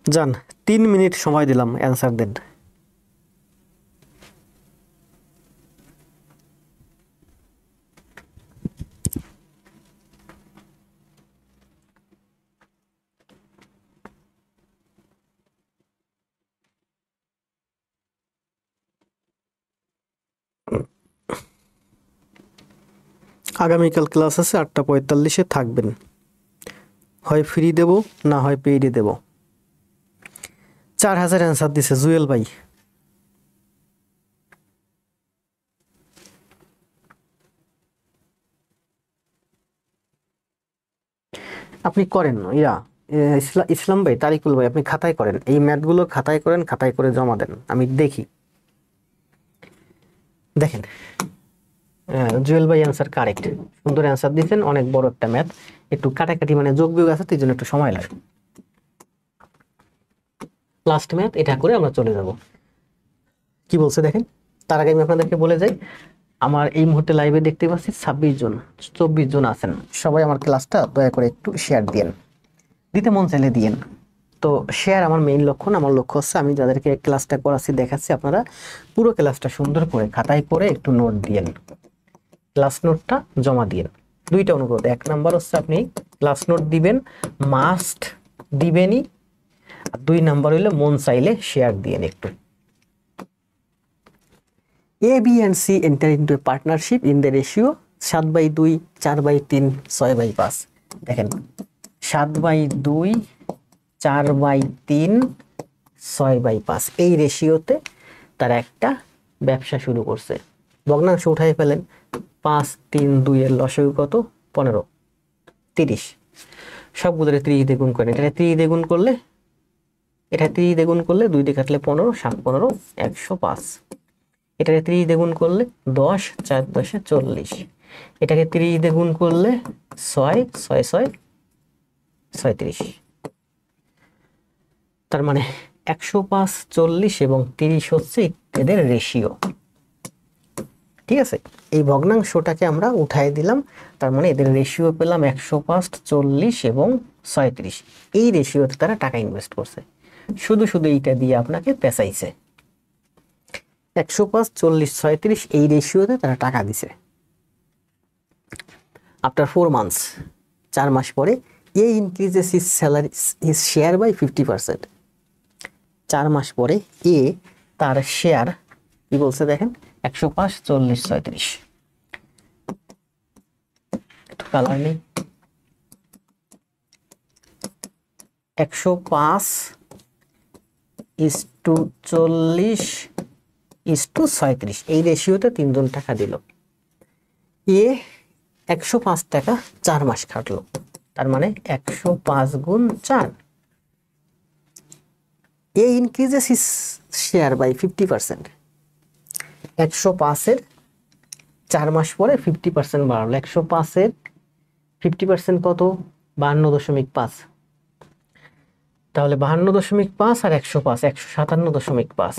যান 3 মিনিট সময় দিলাম, অ্যান্সার দেন। আগামীকাল ক্লাস আছে 8:45-এ থাকবেন, হয় ফ্রি দেব না হয় পেইডে দেব। 4000 অ্যান্সার দিছে জুয়েল ভাই। আপনি করেন ইসলাম ভাই, তারিকুল ভাই, আপনি খাতায় করেন, এই ম্যাথগুলো খাতায় করেন, খাতায় করে জমা দেন, আমি দেখি। দেখেন জুয়েল ভাই অ্যান্সার কারেক্ট, সুন্দর অ্যান্সার দিয়েছেন। অনেক বড় একটা ম্যাথ, একটু কাটাকাটি মানে যোগ বিয়োগ আছে, তাই জন্য একটু সময় লাগে। লাস্ট ম্যাথ এটা করে আমরা চলে যাব। কি বলছে দেখেন, তার আগে আমি আপনাদেরকে বলে যাই, আমার এই মুহূর্তে লাইভে দেখতে পাচ্ছি 26 জন 24 জন আছেন। সবাই আমার ক্লাসটা দয়া করে একটু শেয়ার দিয়েন, দিতে মন চাইলে দিয়েন। তো শেয়ার আমার মেইন লক্ষণ, আমার লক্ষ্য হচ্ছে আমি যাদেরকে ক্লাসটা করাচ্ছি দেখাচ্ছি, আপনারা পুরো ক্লাসটা সুন্দর করে খাতায় করে একটু নোট দিয়েন, ক্লাস নোটটা জমা দিয়েন। দুইটা অনুরোধ, 1 নাম্বার হচ্ছে আপনি ক্লাস নোট দিবেন, মাস্ট দিবেনই। আর 2 নাম্বার হইলে মন চাইলে শেয়ার দিয়েন একটু। A, B and C enter into a partnership in the ratio 7/2, 4/3, 6/5। দেখেন 7/2, 4/3, 6/5 এই রেশিওতে তারা একটা ব্যবসা শুরু করছে। ভগ্নাংশ উঠাই ফেলেন, 5, 3, 2 এর লসাগু কত? 15, 30। সবগুলোরে 30 দিয়ে গুণ করেন, এটা 30 দিয়ে গুণ করলে, এটা 30 দিয়ে গুণ করলে 2 দিয়ে কাটলে 15, 7, 15, 105। এটাকে 30 দিয়ে গুণ করলে 10, 4, 10, 40। এটাকে 30 দিয়ে গুণ করলে 6, 6, 6, 36। তার মানে 105, 40 এবং 30 হচ্ছে এদের রেশিও। ঠিক আছে, এই ভগ্নাংশটাকে আমরা উঠাই দিলাম, তার মানে এদের রেশিও পেলাম 105, 40 এবং 36। এই রেশিওতে তারা টাকা ইনভেস্ট করছে, শুধু শুধু এইটা দিয়ে আপনাকে পেঁচাইছে। 105, 40, 36 এই রেশিওতে তারা টাকা দিছে। আফটার 4 মান্থস, 4 মাস পরে, A increases his salary, his share by 50%। 4 মাস পরে এ তার শেয়ার কি বলছে দেখেন, 105, 40, 36। একটু কালার নেই, 105 = 40 = 36 এই রেশিওতে 3 জন টাকা দিল। এ 105 টাকা 4 মাস খাটলো, তার মানে 105 গুণ 4। এ ইনক্রিজেস হিজ শেয়ার বাই 50%। 105 এর 4 মাস পরে 50% বাড়ালো। 105 এর 50% কত? 52.5। তাহলে 52.5 আর 105, 157.5,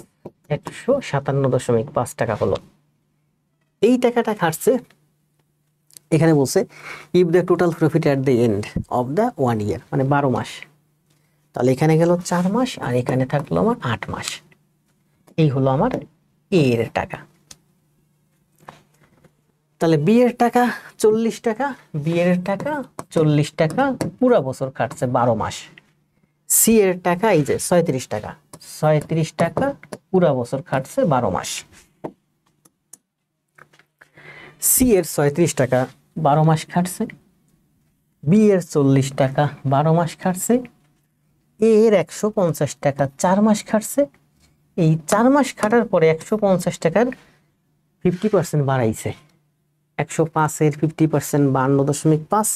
157.5 টাকা হলো। এই টাকাটা খাটছে, এখানে বলছে if the total profit at the end of the 1 ইয়ার, মানে 12 মাস। তাহলে এখানে গেল 4 মাস আর এখানে থাকলো আমার 8 মাস। এই হলো আমার এ এর টাকা। তাহলে বি এর টাকা 40 টাকা, বি এর টাকা 40 টাকা, পুরো বছর খাটছে 12 মাস। সি এর টাকা এই যে 36 টাকা, 36 টাকা পুরো বছর খাটছে 12 মাস। সি এর 36 টাকা 12 মাস খাটছে, বি এর 40 টাকা 12 মাস খাটছে, এ এর 150 টাকা 4 মাস খাটছে। এই 4 মাস খাটার পরে 150 টাকার 50% বাড়াইছে। 105 এর 50% 52.5,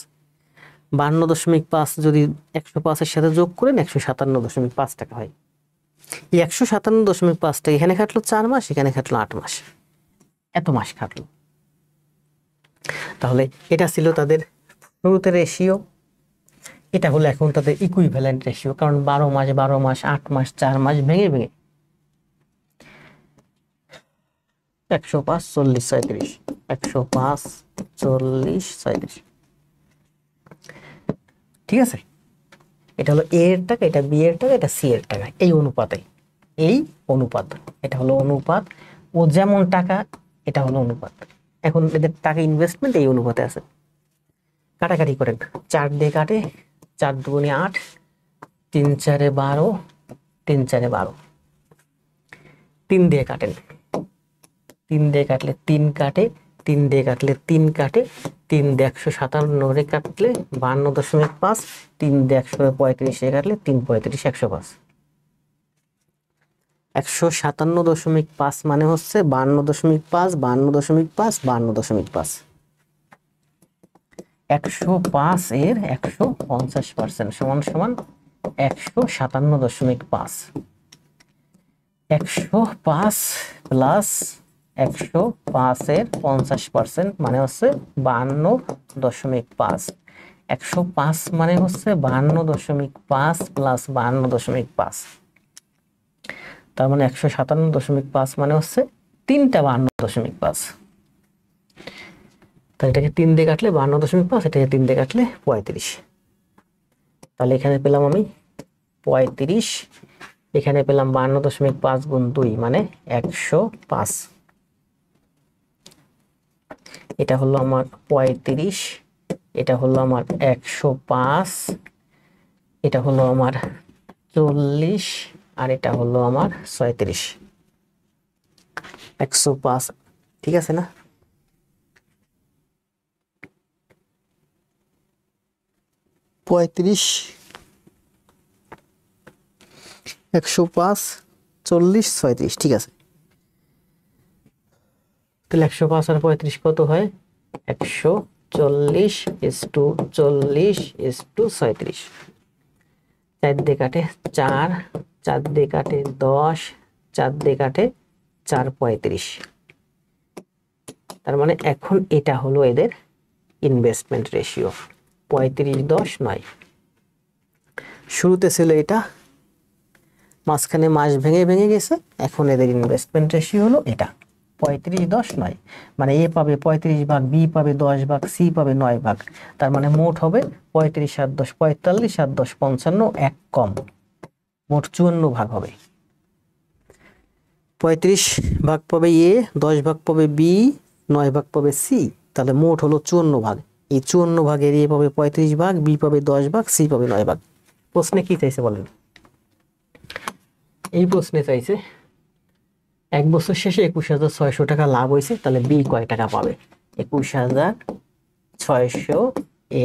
52.5 যদি 105 এর সাথে যোগ করেন 157.5 টাকা হয়। এই 157.5 টাকা এখানে খাটলো 4 মাস, এখানে খাটলো 8 মাস, এত মাস খাটলো। তাহলে এটা ছিল তাদের শুরুতে রেশিও, এটা হলো এখন তাদের ইকুইভ্যালেন্ট রেশিও, কারণ 12 মাস 12 মাস, 8 মাস 4 মাস ভেঙে ভেঙে 105, 40, 37, 105, 40, 37। ঠিক আছে, এটা হলো এ এর টাকা, এটা বি এর টাকা, এটা সি এর টাকা, এই অনুপাতে, এই অনুপাত, এটা হলো অনুপাত। ও যেমন টাকা, এটা হলো অনুপাত। এখন এদের টাকা ইনভেস্টমেন্ট এই অনুপাতে আছে। কাটাকাটি করেন, 4 দিয়ে কাটে, 4 দুগুণে 8, 3 4 12, 3 4 12, 3 দিয়ে কাটেন, 3 দিয়ে কাটলে 3 কাটে, 3 দিয়ে কাটলে 3 কাটে, 3 দিয়ে 157 কাটলে 52.5, 3 দিয়ে 135 কাটলে 3 35 105। 157.5 মানে হচ্ছে 52.5, 52.5, 52.5। 105 এর 150% সমান সমান 157.5। 105 প্লাস 105 এর 50% মানে হচ্ছে 52.5। 105 মানে হচ্ছে 52.5 প্লাস 52.5, তার মানে 157.5 মানে হচ্ছে 3টা 52.5। তাহলে এটাকে 3 দিয়ে কাটলে 52.5, এটাকে 3 দিয়ে কাটলে 35। তাহলে এখানে পেলাম আমি 35, এখানে পেলাম 52.5 গুণ 2 মানে 105। এটা হলো আমার 35, এটা হলো আমার 105, এটা হলো আমার 40, আর এটা হলো আমার 36। 105, ঠিক আছে না? পঁয়ত্রিশ, 105, 40, 36, ঠিক আছে। তাহলে 105 আর 35 কত হয়? 140:40:36। 4 দিয়ে কাটে 4, 4 দিয়ে কাটে 10, 4 দিয়ে কাটে 4 35। তার মানে এখন এটা হলো এদের ইনভেস্টমেন্ট রেশিও, 35:10:9। শুরুতে ছিল এটা, মাঝখানে মাস ভেঙে ভেঙে গেছে, এখন এদের ইনভেস্টমেন্ট রেশিও হলো এটা 35:10:9। মানে এ পাবে 35 ভাগ, বি পাবে 10 ভাগ, সি পাবে 9 ভাগ। তার মানে মোট হবে 35 7 10 45, 7 10 55, এক কম, মোট 54 ভাগ হবে। 35 ভাগ পাবে এ, 10 ভাগ পাবে বি, 9 ভাগ পাবে সি, তাহলে মোট হলো 54 ভাগ। এই 54 ভাগের এ পাবে 35 ভাগ, বি পাবে 10 ভাগ, সি পাবে 9 ভাগ। প্রশ্নে কি চাইছে বলেন? এই প্রশ্নে চাইছে 1 বছর শেষে 21,600 টাকা লাভ হয়েছে, তাহলে বি কয় টাকা পাবে? 21,600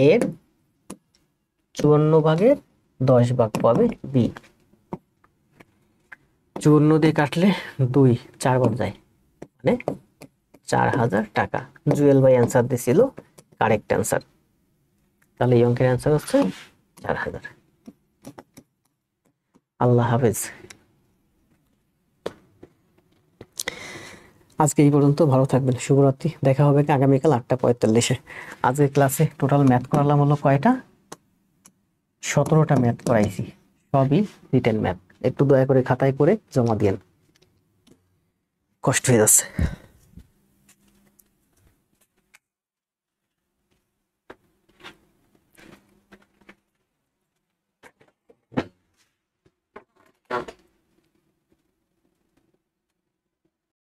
এর 54 ভাগের 10 ভাগ পাবে বি। 54 দিয়ে কাটলে 2 4 বার যায়, মানে 4,000 টাকা। জুয়েল ভাই অ্যান্সার দিছিল, কারেক্ট অ্যান্সার। তাহলে এই অঙ্কের অ্যান্সার হচ্ছে 4,000। আল্লাহ হাফেজ। আজকে এই পর্যন্ত, ভালো থাকবেন, শুভরাত্রি। দেখা হবে আগামীকাল 8:45-এ। আজকে ক্লাসে টোটাল ম্যাথ করালাম হলো কয়টা? 17টা ম্যাথ করাইছি, সবই রিটেন ম্যাথ। একটু দয়া করে খাতায় করে জমা দিয়েন, কষ্ট হয়ে যাচ্ছে।